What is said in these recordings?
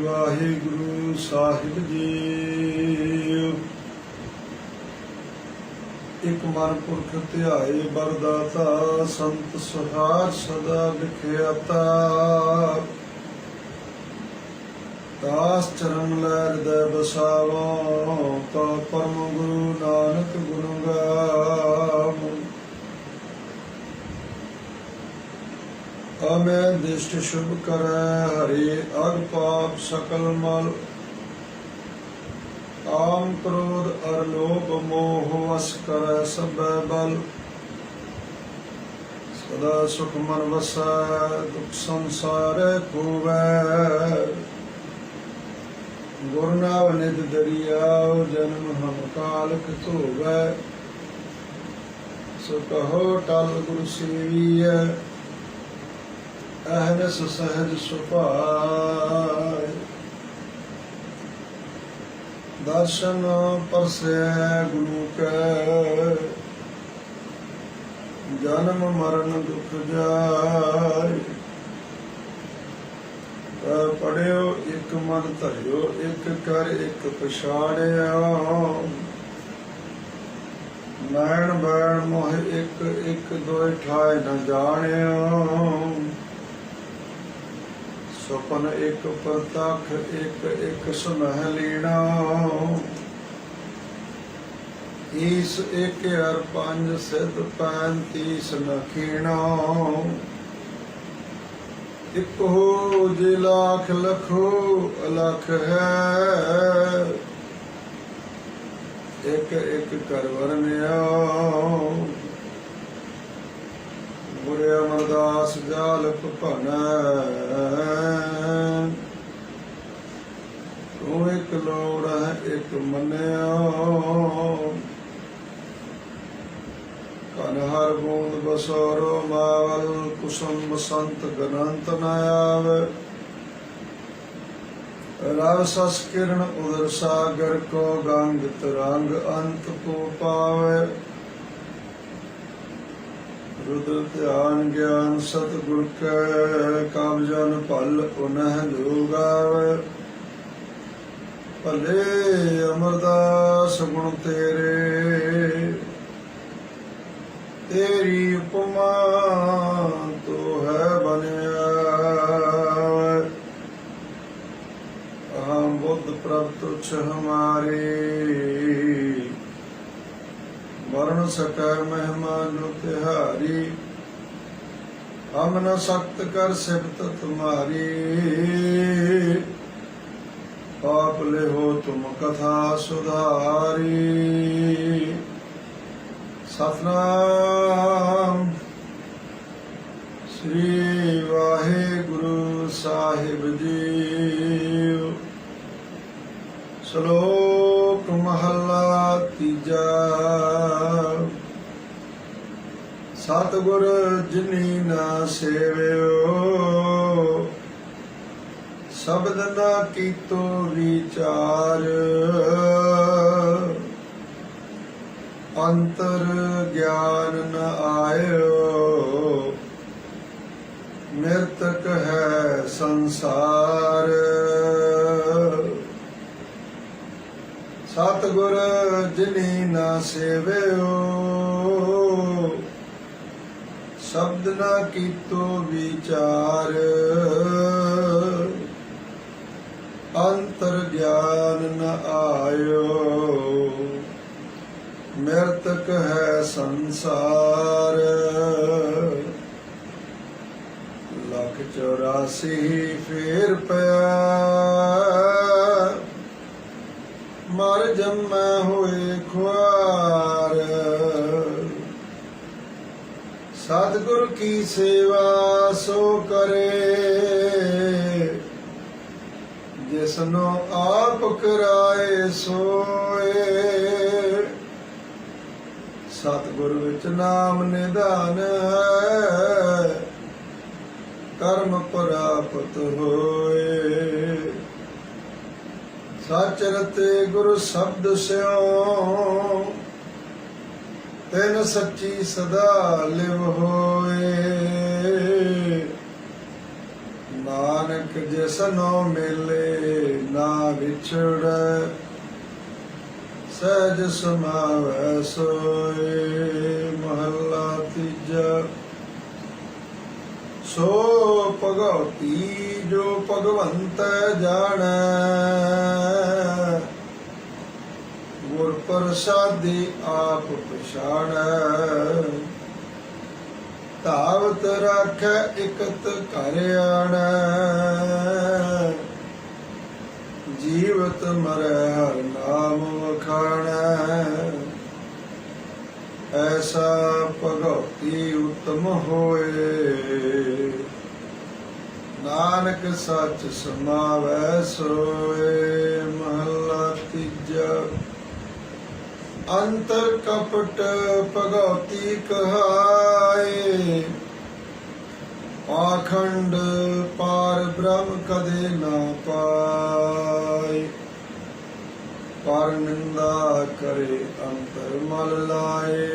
ਵਾਹਿਗੁਰੂ ਸਾਹਿਬ ਜੀ। ਇਕ ਮਨ ਪੁਰਖ ਧਿਆਏ ਬਰਦਾਤਾ, ਸੰਤ ਸੁਹਾਗ ਸਦਾ ਵਿਖਿਆਤਾ। ਦਾਸ ਚਰਨ ਲੈ ਹਿਰਦੈ ਬਸਾਵੋ, ਤਾ ਪਰਮ ਗੁਰੂ ਨਾਨਕ ਗੁਣ ਗਾਵੋ। ਅਮੈ ਦਿਸ਼ਟ ਸ਼ੁਭ ਕਰੈ ਹਰੇ, ਅਗ ਪਾਪ ਸਕਲ ਮਲ। ਕਾਮ ਕ੍ਰੋਧ ਅਰ ਲੋਭ ਮੋਹ, ਵਸ ਕਰੈ ਸਭੈ ਬਲ। ਸਦਾ ਸੁਖ ਮਨ ਵਸੈ, ਦੁਖ ਸੰਸਾਰੈ ਖੋਵੈ। ਗੁਰ ਨਾਮ ਨਿਧ ਦਰਿਆਉ, ਜਨਮ ਹਮ ਕਾਲਕ ਧੋਵੈ। ਸੋ ਕਹੋ ਟਲ ਗੁਰ ਸੇਵੀਐ, ਅਹਨਸ ਸਹਿਜ ਸੁਭਾਇ। ਦਰਸ਼ਨ ਪਰਸੈ ਗੁਰੂ ਕੈ, ਜਨਮ ਮਰਨ ਦੁਖ ਜਾਇ। ਪੜਿਓ ਇਕ ਮਨ ਧਰਿਓ, ਇਕ ਕਰ ਇਕ ਪਛਾੜਿਓ। ਨੈਣ ਬੈਣ ਮੋਹ ਇਕ ਇਕ, ਦੋਇ ਠਾਇ ਨ ਜਾਣਿਓ। ਸੁਪਨ ਇਕ ਪ੍ਰਤੱਖ, ਇਕ ਇਕ ਸੁਨਹਿ ਲੀਣਾ। ਈਸ ਇਕ ਹਰ ਪੰਜ, ਸਿਧ ਪੈਂਤੀਸ ਨ ਖੀਣਾ। ਇਕ ਹੋ ਜੇ ਲਾਖ ਲਖੋ ਅਲਖ ਹੈ, ਇਕ ਇਕ ਕਰ ਵਰਨਿਆ। ਗੁਰੇ ਅਮਰਦਾਸ ਜਾਲਪ ਭਨੈ, ਤੂੰ ਇਕ ਲੋੜ ਹੈ ਇਕ ਮੰਨਿਆ। ਕਨ ਹਰ ਬੂੰਦ ਬਸੋਰੋ ਮਾਵਲ, ਕੁਸੁਮ ਬਸੰਤ ਗਨੰਤ ਨ ਆਵੈ। ਰਵ ਸਸ ਕਿਰਨ ਉਦਰ ਸਾਗਰ ਕੋ, ਗੰਗ ਤਰੰਗ ਅੰਤ ਕੋ ਪਾਵੈ। ਰੁਦਰ ਧਿਆਨ ਗਿਆਨ ਸਤਿਗੁਰ ਕੈ, ਕਾਮ ਜਨ ਭਲ ਉਨਹਿ ਜੋ ਗਾਵੈ। ਭਲੇ ਅਮਰਦਾਸ ਗੁਣ ਤੇਰੇ, ਤੇਰੀ ਉਪਮਾ ਤੋ ਹੈ ਬਨਿਆ। ਅਹੰ ਬੁੱਧ ਪ੍ਰਭ ਤੁਛ ਹਮਾਰੇ, ਵਰਨ ਸਕੈ ਮਹਿਮਾ ਜੋ ਤਿਹਾਰੀ। ਹਮ ਨ ਸਖਤ ਕਰ ਸਿਫਤ ਤੁਮਾਰੀ, ਪਾਪ ਲਿਹੋ ਤੁਮ ਕਥਾ ਸੁਧਾਰੀ। ਸਤਿਨਾਮ ਸ੍ਰੀ ਵਾਹਿਗੁਰੂ ਸਾਹਿਬ ਜੀ। ਸ਼ਲੋਕ ਮਹੱਲਾ ਤੀਜਾ। ਸਤਿਗੁਰ ਜਿਨੀ ਨਾ ਸੇਵਿਓ, ਸ਼ਬਦ ਨਾ ਕੀਤੋ ਵਿਚਾਰ। ਅੰਤਰ ਗਿਆਨ ਨ ਆਇਓ, ਨਿਰਤਕ ਹੈ ਸੰਸਾਰ। ਸਤਿਗੁਰ ਜਿਨੀ ਨਾ ਸੇਵਿਓ, ਸ਼ਬਦ ਨਾ ਕੀਤੋ ਵਿਚਾਰ। ਅੰਤਰ ਗਿਆਨ ਨ ਆਇਓ, ਨਿਰਤਕ ਹੈ ਸੰਸਾਰ। ਲੱਖ 84 ਫੇਰ ਪਿਆ, ਮਰ ਜੰਮੈ ਹੋਏ ਖੁਆਰ। ਸਤਿਗੁਰ ਕੀ ਸੇਵਾ ਸੋ ਕਰੇ, ਜਿਸਨੂੰ ਆਪ ਕਰਾਏ ਸੋਏ। ਸਤਿਗੁਰ ਵਿੱਚ ਨਾਮ ਨਿਧਾਨ ਹੈ, ਕਰਮ ਪ੍ਰਾਪਤ ਹੋਏ। ਸਚ ਰਤੇ ਗੁਰ ਸ਼ਬਦ ਸਿਉ, ਤਿਨ ਸੱਚੀ ਸਦਾ ਲਿਵ ਹੋਏ। ਨਾਨਕ ਜੇ ਤਿਸਨੋ ਮਿਲੇ ਨਾ ਵਿਛੜੈ, ਸਹਿਜ ਸਮਾਵੈ ਸੋਏ। ਮਹੱਲਾ ਤੀਜਾ। ਸੋ ਭਗਉਤੀ ਜੋ ਭਗਵੰਤ ਜਾਣੈ, ਗੁਰ ਪ੍ਰਸਾਦੀ ਆਪ ਪਛਾਣੈ। ਧਾਵਤ ਰਾਖੈ ਇਕਤ ਘਰ ਆਣੈ, ਜੀਵਤ ਮਰੈ ਹਰਿ ਨਾਮ ਵਖਾਣੈ। ਐਸਾ ਭਗਉਤੀ ਉਤਮ ਹੋਏ, ਨਾਨਕ ਸੱਚ ਸਮਾਵੈ ਸੋਏ। ਮਹੱਲਾ ਤੀਜਾ। ਅੰਤਰ ਕਪਟ ਭਗਉਤੀ ਕਹਾਏ, ਪਾਖੰਡ ਪਾਰ ਬ੍ਰਹਮ ਕਦੇ ਨਾ ਪਾਏ। ਪਰ ਨਿੰਦਾ ਕਰੇ ਅੰਤਰ ਮਲ ਲਾਏ,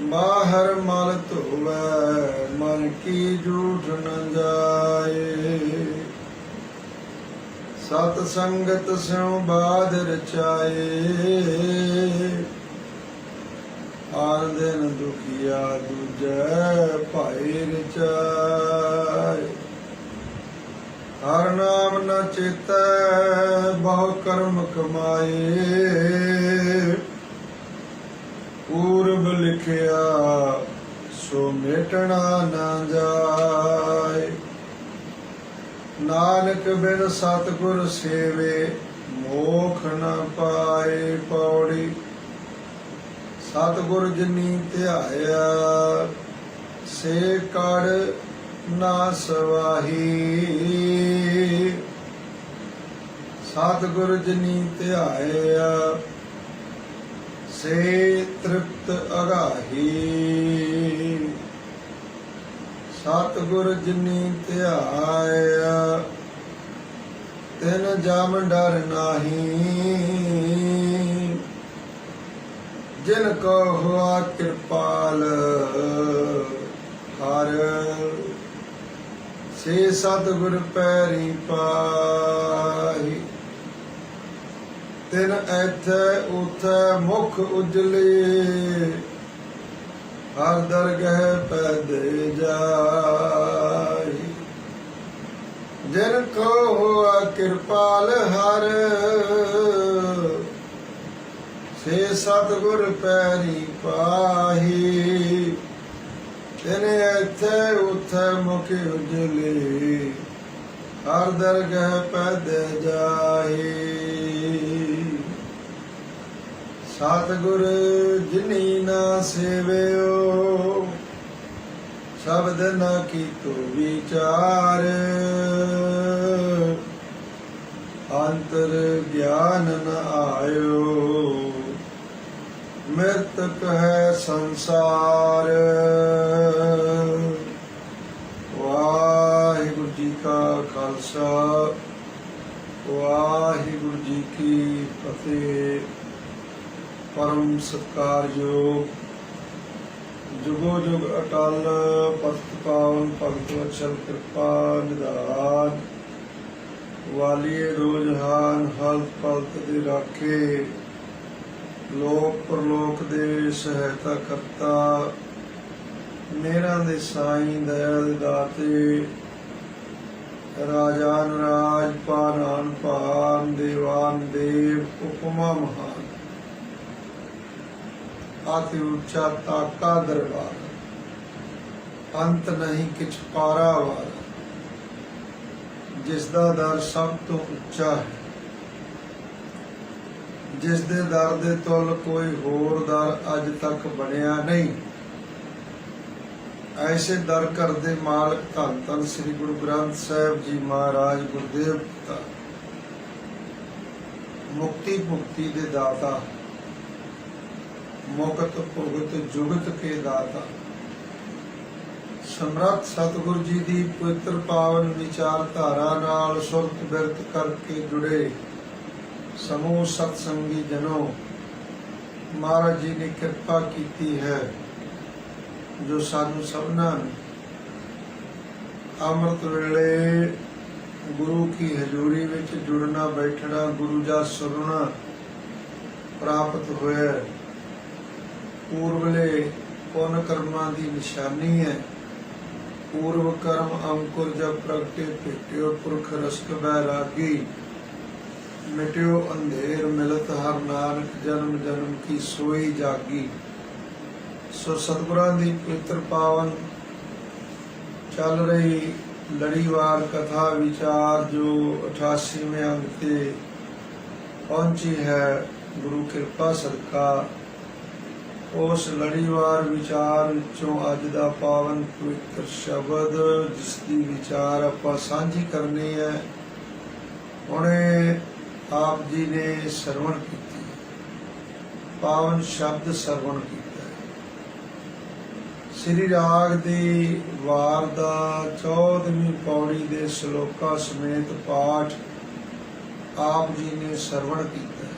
ਬਾਹਰ ਮਲ ਧੋਵੈ ਮਨ ਕੀ ਝੂਠ ਨ ਜਾਏ। ਸਤ ਸੰਗਤ ਸਿਉ ਬਾਦ ਰਚਾਏ, ਆਰ ਦਿਨ ਦੁਖੀਆ ਦੂਜੈ ਭਾਈ ਰਚਾਏ। ਹਰ ਨਾਮ ਨ ਚੇਤੈ ਬਹੁ ਕਰਮ ਕਮਾਏ, ਪੂਰਬ ਲਿਖਿਆ ਸੋ ਮੇਟਣਾ ਨ ਜਾਏ। ਨਾਨਕ ਬਿਨ ਸਤਿਗੁਰ ਸੇਵੇ ਮੋਖ ਨ ਪਾਏ। ਪੌੜੀ। ਸਤਿਗੁਰ ਜਿਨੀ ਧਿਆਇਆ, ਸੇ ਕੜ ਨਾ ਸਵਾਹੀ। ਸਤਿਗੁਰ ਜਿਨੀ ਧਿਆਇਆ, ਸੇ ਤ੍ਰਿਪਤ ਅਗਾਹੀ। ਸਤਿਗੁਰ ਜਿਨੀ ਧਿਆਇਆ, ਤਿਨ ਜਮ ਡਰ ਨਾਹੀ। ਜਿਨ ਕੋ ਹੁਆ ਕਿਰਪਾਲ ਹਰ, ਸੇ ਸਤਿਗੁਰ ਪੈਰੀ ਪਾਹੀ। ਤਿਨ ਐਥੈ ਉਥੈ ਮੁਖ ਉਜਲੇ, ਹਰ ਦਰਗਹਿ ਪੈਦੇ ਜਾਈ। ਜਿਨ ਕੋ ਹੁਆ ਕਿਰਪਾਲ ਹਰ, ਸੇ ਸਤਿਗੁਰ ਪੈਰੀ ਪਾਹੀ। ਤਿਨ ਐਥੈ ਉਥੈ ਮੁਖ ਉਜਲੇ, ਹਰ ਦਰਗਹਿ ਪੈਦੇ ਜਾਈ। ਸਤਿਗੁਰ ਜਿਨੀ ਨਾ ਸੇਵਿਓ, ਸ਼ਬਦ ਨ ਕੀਤੋ ਵਿਚਾਰ। ਅੰਤਰ ਗਿਆਨ ਨ ਆਇਓ, ਮ੍ਰਿਤਕ ਹੈ ਸੰਸਾਰ। ਵਾਹਿਗੁਰੂ ਜੀ ਕਾ ਖਾਲਸਾ, ਵਾਹਿਗੁਰੂ ਜੀ ਕੀ ਫਤਿਹ। ਪਰਮ ਸਤਿਕਾਰਯੋਗ, ਜੁਗੋ ਜੁਗ ਅਟਲ, ਪਤ ਪਾਵਨ ਭਗਤ ਵਤਸਲ ਕਿਰਪਾ ਨਿਧਾਨ। ਵਾਲੀਏ ਰੋਜਹਾਨ ਹਲਤ ਪਲਤ ਦੇ ਰਾਖੇ, ਲੋਕ ਪਰਲੋਕ ਦੇ ਸਹਾਇਤਾ ਕਰਤਾ। ਮੇਰਾ ਦੇ ਸਾਈਂ ਦਇਆ ਦੇ ਦਾਤੇ, ਰਾਜਾਨ ਰਾਜ ਪਾਨਾਨ ਪਾਨ, ਦੇਵਾਨ ਦੇਵ ਉਪਮਾ ਮਹਾਨ। ਆਤਿ ਉੱਚਾ ਤਾਕਾ ਦਰਬਾਰ, ਅੰਤ ਨਹੀਂ ਕਿਛ ਪਾਰਾਵਾਰ। ਜਿਸ ਦਾ ਦਰ ਸਭ ਤੋਂ ਉੱਚਾ ਹੈ, ਜਿਸ ਦੇ ਦਰ ਦੇ ਤੁਲ ਕੋਈ ਹੋਰ ਦਰ ਅੱਜ ਤੱਕ ਬਣਿਆ ਨਹੀਂ। ਐਸੇ ਦਰ ਘਰ ਦੇ ਮਾਲਕ ਧੰਨ ਧੰਨ ਸ੍ਰੀ ਗੁਰੂ ਗ੍ਰੰਥ ਸਾਹਿਬ ਜੀ ਮਹਾਰਾਜ ਗੁਰਦੇਵ ਪਿਤਾ, ਮੁਕਤੀ ਮੁਕਤੀ ਦੇ ਦਾਤਾ, ਮੁਕਤ ਭੁਗਤ ਜੁਗਤ ਕੇ ਦਾਤਾ। ਸਮਰੱਥ ਸਤਿਗੁਰ ਜੀ ਦੀ ਪਵਿੱਤਰ ਪਾਵਨ ਵਿਚਾਰਧਾਰਾ ਨਾਲ ਸੁਰਤ ਬਿਰਤ ਕਰਕੇ ਜੁੜੇ ਸਮੂਹ ਸਤਸੰਗੀ ਜਨੋ, ਮਹਾਰਾਜ ਜੀ ਨੇ ਕਿਰਪਾ ਕੀਤੀ ਹੈ ਜੋ ਸਾਨੂੰ ਸਭਨਾਂ ਨੂੰ ਅੰਮ੍ਰਿਤ ਵੇਲੇ ਗੁਰੂ ਕੀ ਹਜ਼ੂਰੀ ਵਿੱਚ ਜੁੜਨਾ ਬੈਠਣਾ ਗੁਰੂ ਦਾ ਸੁਣਨਾ ਪ੍ਰਾਪਤ ਹੋਇਆ। ਪੂਰਵਲੇ ਪੁੰਨ ਕਰਮਾਂ ਦੀ ਨਿਸ਼ਾਨੀ ਹੈ। पूर्व कर्म अंकुर जब प्रगटे भेट्यो पुरख रसक बैरागी मिट्यो अंधेर मिलत हर नानक जन्म जन्म की सोई जागी। सो सतगुरां दी पवित्र पावन चल रही लड़ीवार कथा विचार जो 88वें अंग ते पहुंची है गुरु कृपा सदका। उस लड़ीवार विचार विचों अज दा पावन पवित्र शब्द जिसकी विचार आपां सांझी करनी है हुणे आप जी ने सरवण कीती। पावन शब्द सरवण कीता श्री राग दी वार दा 14वीं पौड़ी दे श्लोका समेत पाठ आप जी ने सरवण कीता।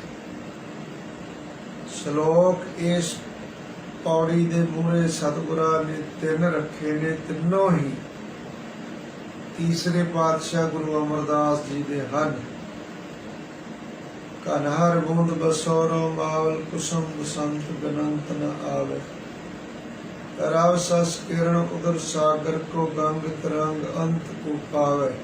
श्लोक इस पौड़ी दे मूहरे सतगुरां ने 3 रखे ने, तीनों ही तीसरे पातशाह गुरु अमरदास जी दे हन। कन्हर बूंद बसोरो मावल कुसुम बसंत बिनंत न आवे। रव सस किरण उदर सागर को गंग तरंग अंत को पावे।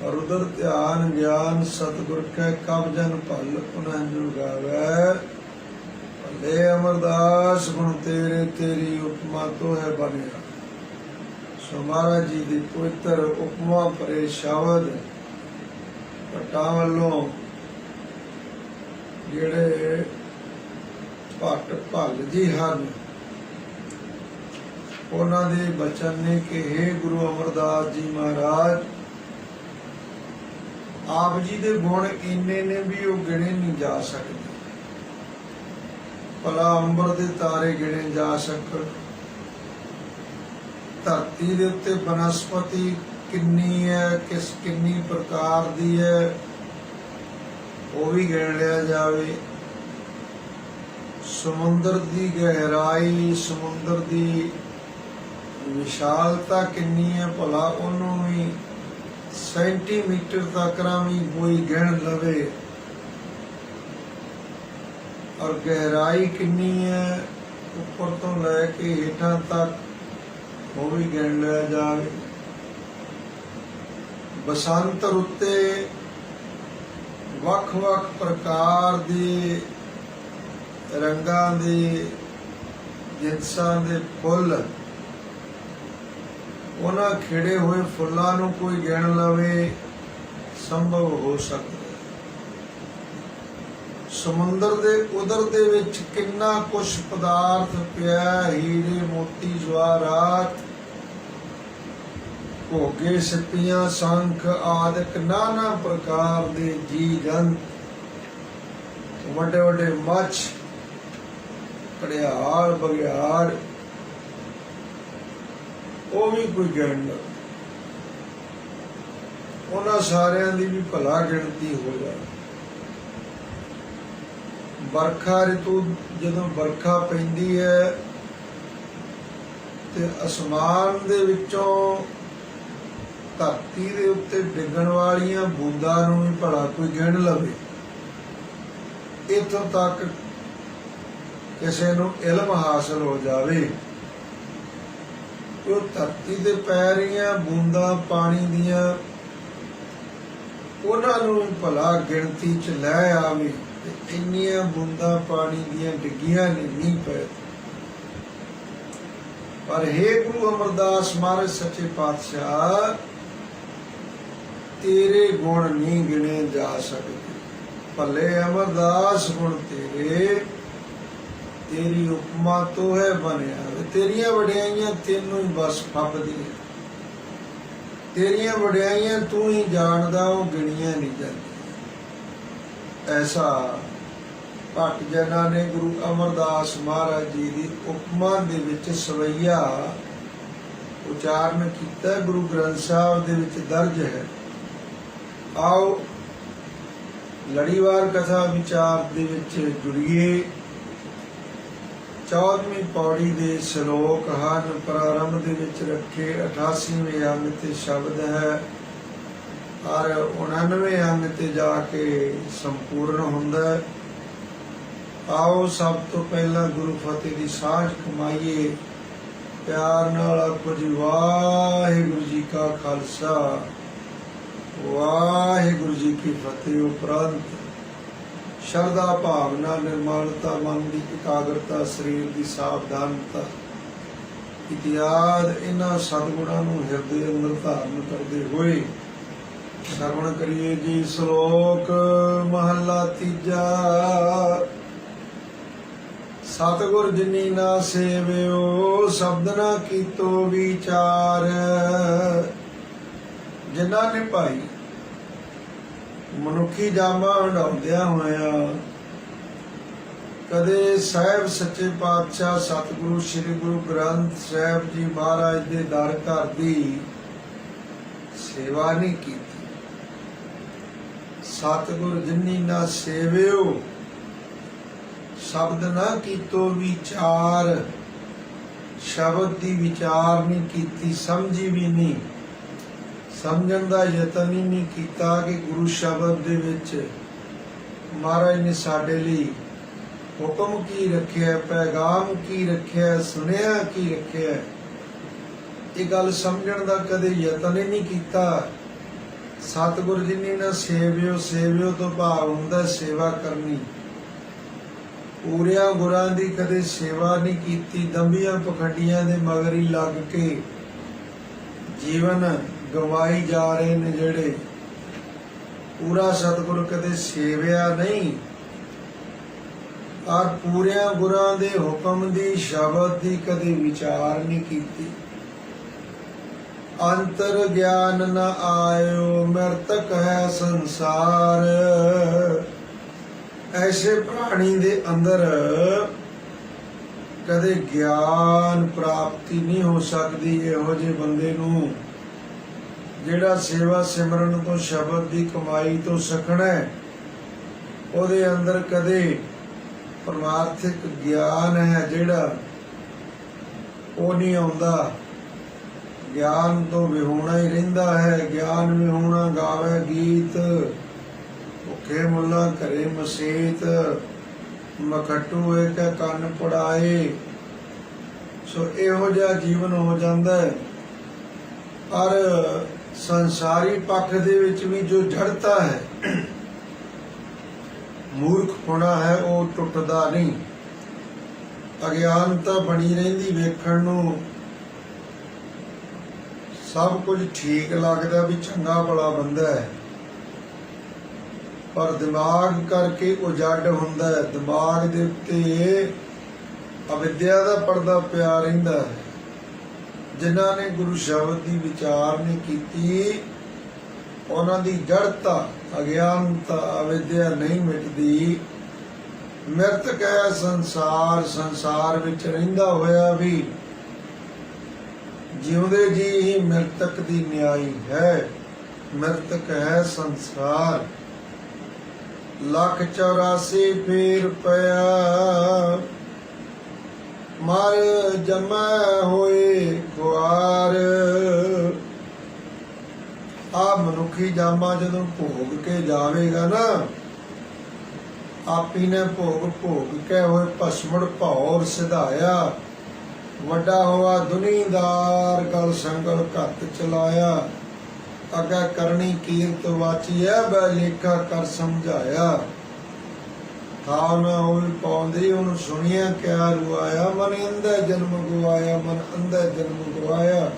और उदर ध्यान ज्ञान सतगुर के कब जन भल पुनः जुगावे। ले अमरदास गुण तेरे तेरी उपमा तो है बनिया। सो महाराज जी दी पवित्र उपमा भरे शब्द भट्टां वल्लों ਜਿਹੜੇ ਭੱਟ ਭੱਲ ਜੀ ਹਨ ਉਹਨਾਂ ਦੇ ਬਚਨ ਨੇ ਕਿ हे ਗੁਰੂ ਅਮਰਦਾਸ ਜੀ ਮਹਾਰਾਜ ਆਪ ਜੀ ਦੇ ਗੁਣ ਇੰਨੇ ਨੇ ਵੀ ਉਹ ਗਿਣੇ ਨਹੀਂ ਜਾ ਸਕਦੇ। ਭਲਾ ਅੰਬਰ ਦੇ ਤਾਰੇ ਗਿਣੇ ਜਾ ਸਕਣ। ਧਰਤੀ ਦੇ ਉੱਤੇ ਬਨਸਪਤੀ ਕਿੰਨੀ ਹੈ, ਕਿੰਨੀ ਪ੍ਰਕਾਰ ਦੀ ਹੈ ਉਹ ਵੀ ਗਿਣ ਲਿਆ ਜਾਵੇ। ਸਮੁੰਦਰ ਦੀ ਗਹਿਰਾਈ ਸਮੁੰਦਰ ਦੀ ਵਿਸ਼ਾਲਤਾ ਕਿੰਨੀ ਹੈ ਭਲਾ ਉਹਨੂੰ ਵੀ ਸੈਂਟੀਮੀਟਰ ਤੱਕ ਵੀ ਕੋਈ ਗਿਣ ਲਵੇ। और गहराई कितनी है ऊपर तो लैके हेठां तक वो भी गिन लिया जाए। बसंत रुत्ते वख वख प्रकार दे रंगां दे जिनसां दे फुल उन्हां खिड़े हुए फुल्लां नूं कोई गिन लवे संभव हो सकता। समुंदर दे उदर दे विच किन्ना कुछ पदार्थ पिया हीरे मोती जवाहरात भोगे सिप्पियां शंख आदि नाना प्रकार दे जी जंत वड्डे वड्डे मच्छ घड़ियाल बघियाड़ वो भी कोई गिण उन्हां सारियां दी भी भला गिणती हो जाए। बरखा ऋतु जदों बरखा पैंदी है ते आसमान दे विचों धरती दे उत्ते डिगण वालियां बूंदां नूं भी भला कोई गिण लवे। इत्थों तक किसे नूं इल्म हासिल हो जावे कि धरती दे पै रहियां बूंदां पानी दियां उन्हां नूं भी भला गिणती च लै आवे। इन्नियां बूंदा पानी दियां डिग्गियां ने नीं पै। पर हे गुरु अमरदास महाराज सच्चे पातशाह तेरे गुण नहीं गिने जा सकते। भले अमरदास गुण तेरे तेरी उपमा तो है बनिया। तेरियां वड्याइयां तेनों ही बस फबदियां। तेरियां वड्याइयां तू ही जानदा वो गिणियां नहीं जांदियां। ऐसा भट्ट जना ने गुरु अमरदास महाराज जी की उपमा दे विच सवैया उचारण किया गुरु ग्रंथ साहब दे विच दर्ज है। आओ लड़ीवार कथा विचार दे विच जुड़िए। 14ਵੀਂ ਪੌੜੀ ਦੇ ਸ਼ਲੋਕ ਹਨ। ਪ੍ਰਾਰੰਭ ਦੇ ਵਿੱਚ ਰੱਖੇ 88ਵੇਂ ਅੰਗ ਤੇ ਸ਼ਬਦ ਹੈ ਔਰ 99ਵੇਂ ਅੰਗ ਤੇ ਜਾ ਕੇ ਸੰਪੂਰਨ ਹੁੰਦਾ ਹੈ। ਆਓ ਸਭ ਤੋਂ ਪਹਿਲਾਂ ਗੁਰੂ ਫਤਿਹ ਦੀ ਸਾਂਝ ਕਮਾਈਏ। ਪਿਆਰ ਨਾਲ ਆਖੋ ਜੀ ਵਾਹਿਗੁਰੂ ਜੀ ਕਾ ਖਾਲਸਾ ਵਾਹਿਗੁਰੂ ਜੀ ਕੀ ਫਤਿਹ। ਉਪਰੰਤ ਸ਼ਰਧਾ ਭਾਵਨਾ, ਨਿਰਮਲਤਾ, ਮਨ ਦੀ ਇਕਾਗਰਤਾ, ਸਰੀਰ ਦੀ ਸਾਵਧਾਨਤਾ ਇਤਿਆਦ ਇਹਨਾਂ ਸਤਿਗੁਣਾਂ ਨੂੰ ਹਿਰਦੇ ਅੰਦਰ ਧਾਰਨ ਕਰਦੇ ਹੋਏ ਸਰਵਣ ਕਰੀਏ ਜੀ। ਸ਼ਲੋਕ ਮਹੱਲਾ ਤੀਜਾ। ਸਤਿਗੁਰ ਜਿਨੀ ਨਾ ਸੇਵਿਓ ਸ਼ਬਦ ਨਾ ਕੀਤੋ ਵਿਚਾਰ। ਜਿਨ੍ਹਾਂ ਨੇ ਭਾਈ ਮਨੁੱਖੀ ਜਾਮਾ ਹੰਢਾਉਂਦਿਆਂ ਹੋਇਆਂ ਕਦੇ ਸਾਹਿਬ ਸੱਚੇ ਪਾਤਸ਼ਾਹ ਸਤਿਗੁਰੂ ਸ੍ਰੀ ਗੁਰੂ ਗ੍ਰੰਥ ਸਾਹਿਬ ਜੀ ਮਹਾਰਾਜ ਦੇ ਦਰ ਘਰ ਦੀ ਸੇਵਾ ਨਹੀਂ ਕੀਤੀ। ਸਤਿਗੁਰ ਜਿਨੀ ਨਾ ਸੇਵਿਓ ਸ਼ਬਦ ਨਾ ਕੀਤੋ ਵਿਚਾਰ। ਸ਼ਬਦ ਦੀ ਵਿਚਾਰ ਨਹੀਂ ਕੀਤੀ, ਸਮਝੀ ਵੀ ਨਹੀਂ, ਸਮਝਣ ਦਾ ਯਤਨ ਹੀ ਨਹੀਂ ਕੀਤਾ ਕਿ ਗੁਰੂ ਸ਼ਬਦ ਦੇ ਵਿੱਚ ਮਹਾਰਾਜ ਨੇ ਸਾਡੇ ਲਈ ਹੁਕਮ ਕੀ ਰੱਖਿਆ, ਪੈਗਾਮ ਕੀ ਰੱਖਿਆ, ਸੁਨੇਹਾ ਕੀ ਰੱਖਿਆ। ਇਹ ਗੱਲ ਸਮਝਣ ਦਾ ਕਦੇ ਯਤਨ ਹੀ ਨਹੀਂ ਕੀਤਾ। ਸਤਿਗੁਰ ਜਿਨੀ ਨਾ ਸੇਵਿਓ, ਸੇਵਿਓ ਤੋਂ ਭਾਵ ਹੁੰਦਾ ਸੇਵਾ ਕਰਨੀ। ਪੂਰਿਆਂ ਗੁਰਾਂ ਦੀ ਕਦੇ ਸੇਵਾ ਨਹੀਂ ਕੀਤੀ। ਦੰਭੀਆਂ ਪਖੰਡੀਆਂ ਦੇ ਮਗਰ ਹੀ ਲੱਗ ਕੇ ਜੀਵਨ ਗਵਾਈ ਜਾ ਰਹੇ ਨੇ ਜਿਹੜੇ। ਪੂਰਾ ਸਤਿਗੁਰ ਕਦੇ ਸੇਵਿਆ ਨਹੀਂ ਔਰ ਪੂਰਿਆਂ ਗੁਰਾਂ ਦੇ ਹੁਕਮ ਦੀ, ਸ਼ਬਦ ਦੀ ਕਦੇ ਵਿਚਾਰ ਨਹੀਂ ਕੀਤੀ। ਅੰਤਰ ਗਿਆਨ ਨ ਆਇਓ ਮਰਤਕ ਹੈ ਸੰਸਾਰ। ਐਸੇ ਪ੍ਰਾਣੀ ਦੇ ਅੰਦਰ ਕਦੇ ਗਿਆਨ ਪ੍ਰਾਪਤੀ ਨਹੀਂ ਹੋ ਸਕਦੀ। ਇਹੋ ਜਿਹੇ ਬੰਦੇ ਨੂੰ ਜਿਹੜਾ ਸੇਵਾ ਸਿਮਰਨ ਤੋਂ, ਸ਼ਬਦ ਦੀ ਕਮਾਈ ਤੋਂ ਸਿੱਖਣਾ ਹੈ, ਉਹਦੇ ਅੰਦਰ ਕਦੇ ਪਰਮਾਰਥਿਕ ਗਿਆਨ ਹੈ ਜਿਹੜਾ ਉਹ ਨਹੀਂ ਆਉਂਦਾ। ਗਿਆਨ ਤੋਂ ਵਿਹੂਣਾ ਹੀ ਰਹਿੰਦਾ ਹੈ। ਗਿਆਨ ਵਿਹੂਣਾ ਗਾਵੇ ਗੀਤ, ਭੁੱਖੇ ਮੁੱਲਾ ਘਰੇ ਮਸੀਤ, ਮਖਟੂ ਇੱਕ ਕੰਨ ਪੜਾਏ। ਸੋ ਇਹੋ ਜਿਹਾ ਜੀਵਨ ਹੋ ਜਾਂਦਾ ਹੈ। ਔਰ ਸੰਸਾਰੀ ਪੱਖ ਦੇ ਵਿੱਚ ਵੀ ਜੋ ਜੜਤਾ ਹੈ, ਮੂਰਖਪੁਣਾ ਹੈ, ਉਹ ਟੁੱਟਦਾ ਨਹੀਂ। ਅਗਿਆਨਤਾ ਬਣੀ ਰਹਿੰਦੀ। ਵੇਖਣ ਨੂੰ ਸਭ ਕੁਝ ਠੀਕ ਲੱਗਦਾ ਵੀ ਚੰਗਾ ਭਲਾ ਬੰਦਾ ਹੈ, ਪਰ ਦਿਮਾਗ ਕਰਕੇ ਉਜੜ ਹੁੰਦਾ ਹੈ। ਦਿਮਾਗ ਦੇ ਉੱਤੇ ਅਵਿਦਿਆ ਦਾ ਪਰਦਾ ਪਿਆ ਰਹਿੰਦਾ ਹੈ। ਜਿਨ੍ਹਾਂ ਨੇ ਗੁਰੂ ਸ਼ਬਦ ਦੀ ਵਿਚਾਰ ਨਹੀਂ ਕੀਤੀ, ਉਹਨਾਂ ਦੀ ਜੜਤਾ, ਅਗਿਆਨਤਾ, ਅਵਿਦਿਆ ਨਹੀਂ ਮਿਟਦੀ। ਮ੍ਰਿਤਕ ਹੈ ਸੰਸਾਰ। ਸੰਸਾਰ ਵਿੱਚ ਰਹਿੰਦਾ ਹੋਇਆ ਵੀ ਜਿਉਂਦੇ ਜੀ ਹੀ ਮ੍ਰਿਤਕ ਦੀ ਨਿਆਈ ਹੈ। ਮ੍ਰਿਤਕ ਹੈ ਸੰਸਾਰ। 184 ਫੇਰ ਪਿਆ ਮਰ ਜਮੈ ਹੋਏ ਖੁਆਰ। ਆ ਮਨੁੱਖੀ ਜਾਮਾ ਜਦੋਂ ਭੋਗ ਕੇ ਜਾਵੇਗਾ ਨਾ, ਆਪੀ ਨੇ ਭੋਗ ਭੋਗ ਕੇ ਹੋਏ ਭਸਮੜ ਭੌਰ ਸਿਧਾਇਆ। ਵੱਡਾ ਹੋਆ ਦੁਨੀਦਾਰ ਗਲ ਸੰਗਲ ਘੱਤ ਚਲਾਇਆ। ਅੱਗਾ ਕਰਨੀ ਕੀਰਤ ਵਾਚੀਐ ਬੈ ਲੇਖਾ ਕਰ ਸਮਝਾਇਆ। ਥਾਉ ਨਾ ਹੋਈ ਪਾਉਂਦੀ ਉਹਨੂੰ ਸੁਣੀਆਂ ਕਿਆ ਰੁਆਇਆ। ਮਨ ਅੰਧਾ ਜਨਮ ਗਵਾਇਆ, ਮਨ ਅੰਧਾ ਜਨਮ ਗਵਾਇਆ।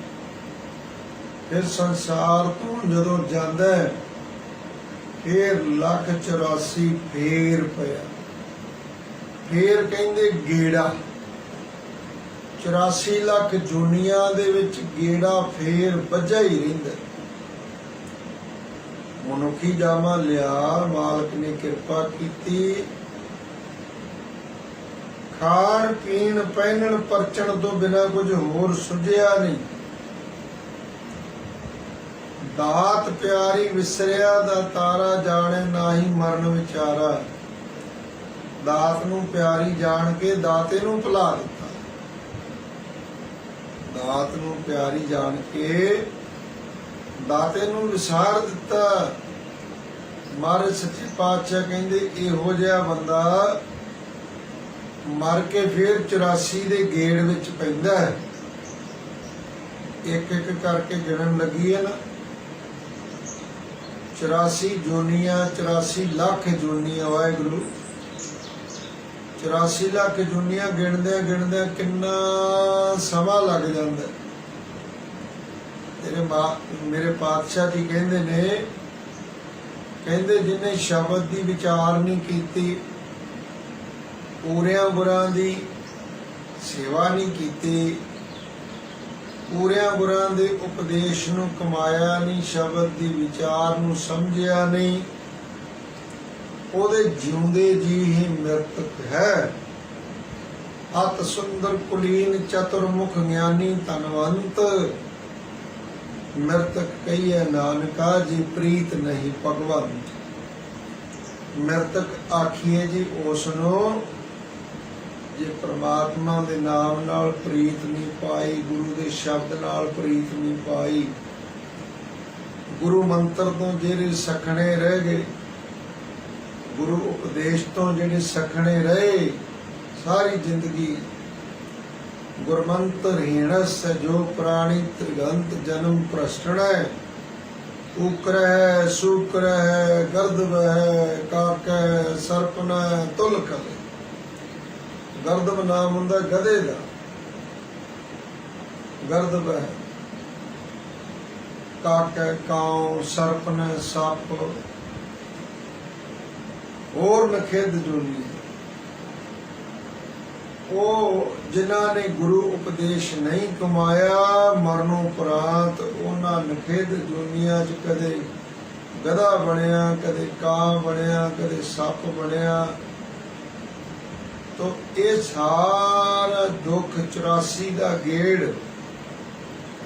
ਫਿਰ ਸੰਸਾਰ ਤੋਂ ਜਦੋਂ ਜਾਂਦਾ ਫਿਰ 184 ਫੇਰ ਪਿਆ। ਫੇਰ ਕਹਿੰਦੇ ਗੇੜਾ। 84 ਲੱਖ ਜੁਨੀਆਂ ਦੇ ਵਿੱਚ ਗੇੜਾ ਫੇਰ ਵੱਜਾ ਹੀ ਰਹਿੰਦਾ। ਮਨੁੱਖੀ ਜਾਮਾ ਲਿਆ, ਮਾਲਕ ਨੇ ਕਿਰਪਾ ਕੀਤੀ। ਖਾਣ ਪੀਣ ਪਹਿਨਣ ਪਰਚਣ ਤੋਂ ਬਿਨਾਂ ਕੁਝ ਹੋਰ ਸੁਝਿਆ ਨਹੀਂ। ਦਾਤ ਪਿਆਰੀ ਵਿਸਰਿਆ ਦਾ ਤਾਰਾ, ਜਾਣੇ ਨਾਹੀ ਮਰਨ ਵਿਚਾਰਾ। ਦਾਤ ਨੂੰ ਪਿਆਰੀ ਜਾਣ ਕੇ ਦਾਤੇ ਨੂੰ ਭੁਲਾ ਦਿੱਤਾ। ਦਾਤ ਨੂੰ ਪਿਆਰੀ ਜਾਣ ਕੇ ਦਾਤੇ ਨੂੰ ਵਿਸਾਰ ਦਿੱਤਾ। ਮਹਾਰਾਜ ਸੱਚੇ ਪਾਤਸ਼ਾਹ ਕਹਿੰਦੇ ਇਹੋ ਜਿਹਾ ਬੰਦਾ ਮਰ ਕੇ ਫਿਰ 84 ਦੇ ਗੇੜ ਵਿੱਚ ਪੈਂਦਾ ਹੈ। ਇੱਕ ਇੱਕ ਕਰਕੇ ਗਿਣਨ ਲੱਗੀ ਹੈ ਨਾ, 84 ਜੂਨੀਆਂ, 84 ਲੱਖ ਜੂਨੀਆਂ। ਵਾਹਿਗੁਰੂ 84 ਲੱਖ ਜੂਨੀਆਂ ਗਿਣਦਿਆਂ ਗਿਣਦਿਆਂ ਕਿੰਨਾ ਸਮਾਂ ਲੱਗ ਜਾਂਦਾ। ਮੇਰੇ ਪਾਤਸ਼ਾਹ ਜੀ ਕਹਿੰਦੇ ਨੇ, ਕਹਿੰਦੇ ਜਿਹਨੇ ਸ਼ਬਦ ਦੀ ਵਿਚਾਰ ਨਹੀਂ ਕੀਤੀ, ਪੂਰਿਆਂ ਗੁਰਾਂ ਦੀ ਸੇਵਾ ਨਹੀਂ ਕੀਤੀ, ਪੂਰਿਆਂ ਗੁਰਾਂ ਦੇ ਉਪਦੇਸ਼ ਨੂੰ ਕਮਾਇਆ ਨਹੀਂ, ਸ਼ਬਦ ਦੀ ਵਿਚਾਰ ਨੂੰ ਸਮਝਿਆ ਨਹੀਂ, ਉਹਦੇ ਜਿਉਂਦੇ ਜੀ ਹੀ ਮ੍ਰਿਤਕ ਹੈ। ਅਤ ਸੁੰਦਰ ਕੁਲੀਨ ਚਤੁਰਮੁਖ ਗਿਆਨੀ ਧਨਵੰਤ, ਮ੍ਰਿਤਕ ਕਹੀਏ ਨਾਨਕਾ ਜੀ ਪ੍ਰੀਤ ਨਹੀਂ ਭਗਵੰਤ। ਮ੍ਰਿਤਕ ਆਖੀਏ ਜੀ ਉਸ ਨੂੰ ਜੇ ਪ੍ਰਮਾਤਮਾ ਦੇ ਨਾਮ ਨਾਲ ਪ੍ਰੀਤ ਨਹੀਂ ਪਾਈ, ਗੁਰੂ ਦੇ ਸ਼ਬਦ ਨਾਲ ਪ੍ਰੀਤ ਨਹੀਂ ਪਾਈ, ਗੁਰੂ ਮੰਤਰ ਤੋਂ ਜਿਹੜੇ ਸਖਣੇ ਰਹਿ ਗਏ, ਗੁਰੂ ਉਪਦੇਸ਼ ਤੋਂ ਜਿਹੜੇ ਸਖਣੇ ਰਹੇ ਸਾਰੀ ਜ਼ਿੰਦਗੀ, ਗੁਰਮੰਤਰ ਹੀਣਸ ਜੋ ਪ੍ਰਾਣੀ ਤ੍ਰਿਗੰਤ ਜਨਮ ਪ੍ਰਸ਼ਟਣੈ, ਉਕਰਹਿ ਸੁਕਰਹਿ ਗਰਦਵ ਹੈ ਕਾਕੈ ਸਰਪਨੈ ਤੁਲ ਕਲੇ। ਗਰਦਵ ਨਾਮ ਹੁੰਦਾ ਗਧੇ ਦਾ, ਗਰਦਵ ਹੈ ਕਾਕੈ ਕਾਉ, ਸਰਪਨੈ ਸੱਪ, ਹੋਰ ਨਖੇਦ ਜੂਨੀ। ਉਹ ਜਿਨ੍ਹਾਂ ਨੇ ਗੁਰੂ ਉਪਦੇਸ਼ ਨਹੀਂ ਕਮਾਇਆ, ਮਰਨੋਂ ਉਪਰੰਤ ਉਹਨਾਂ ਨਖੇਦ ਜੂਨੀਆਂ 'ਚ ਕਦੇ ਗਧਾ ਬਣਿਆ, ਕਦੇ ਕਾਂ ਬਣਿਆ, ਕਦੇ ਸੱਪ ਬਣਿਆ। ਤੋ ਇਹ ਸਾਰਾ ਦੁੱਖ 84 ਦਾ ਗੇੜ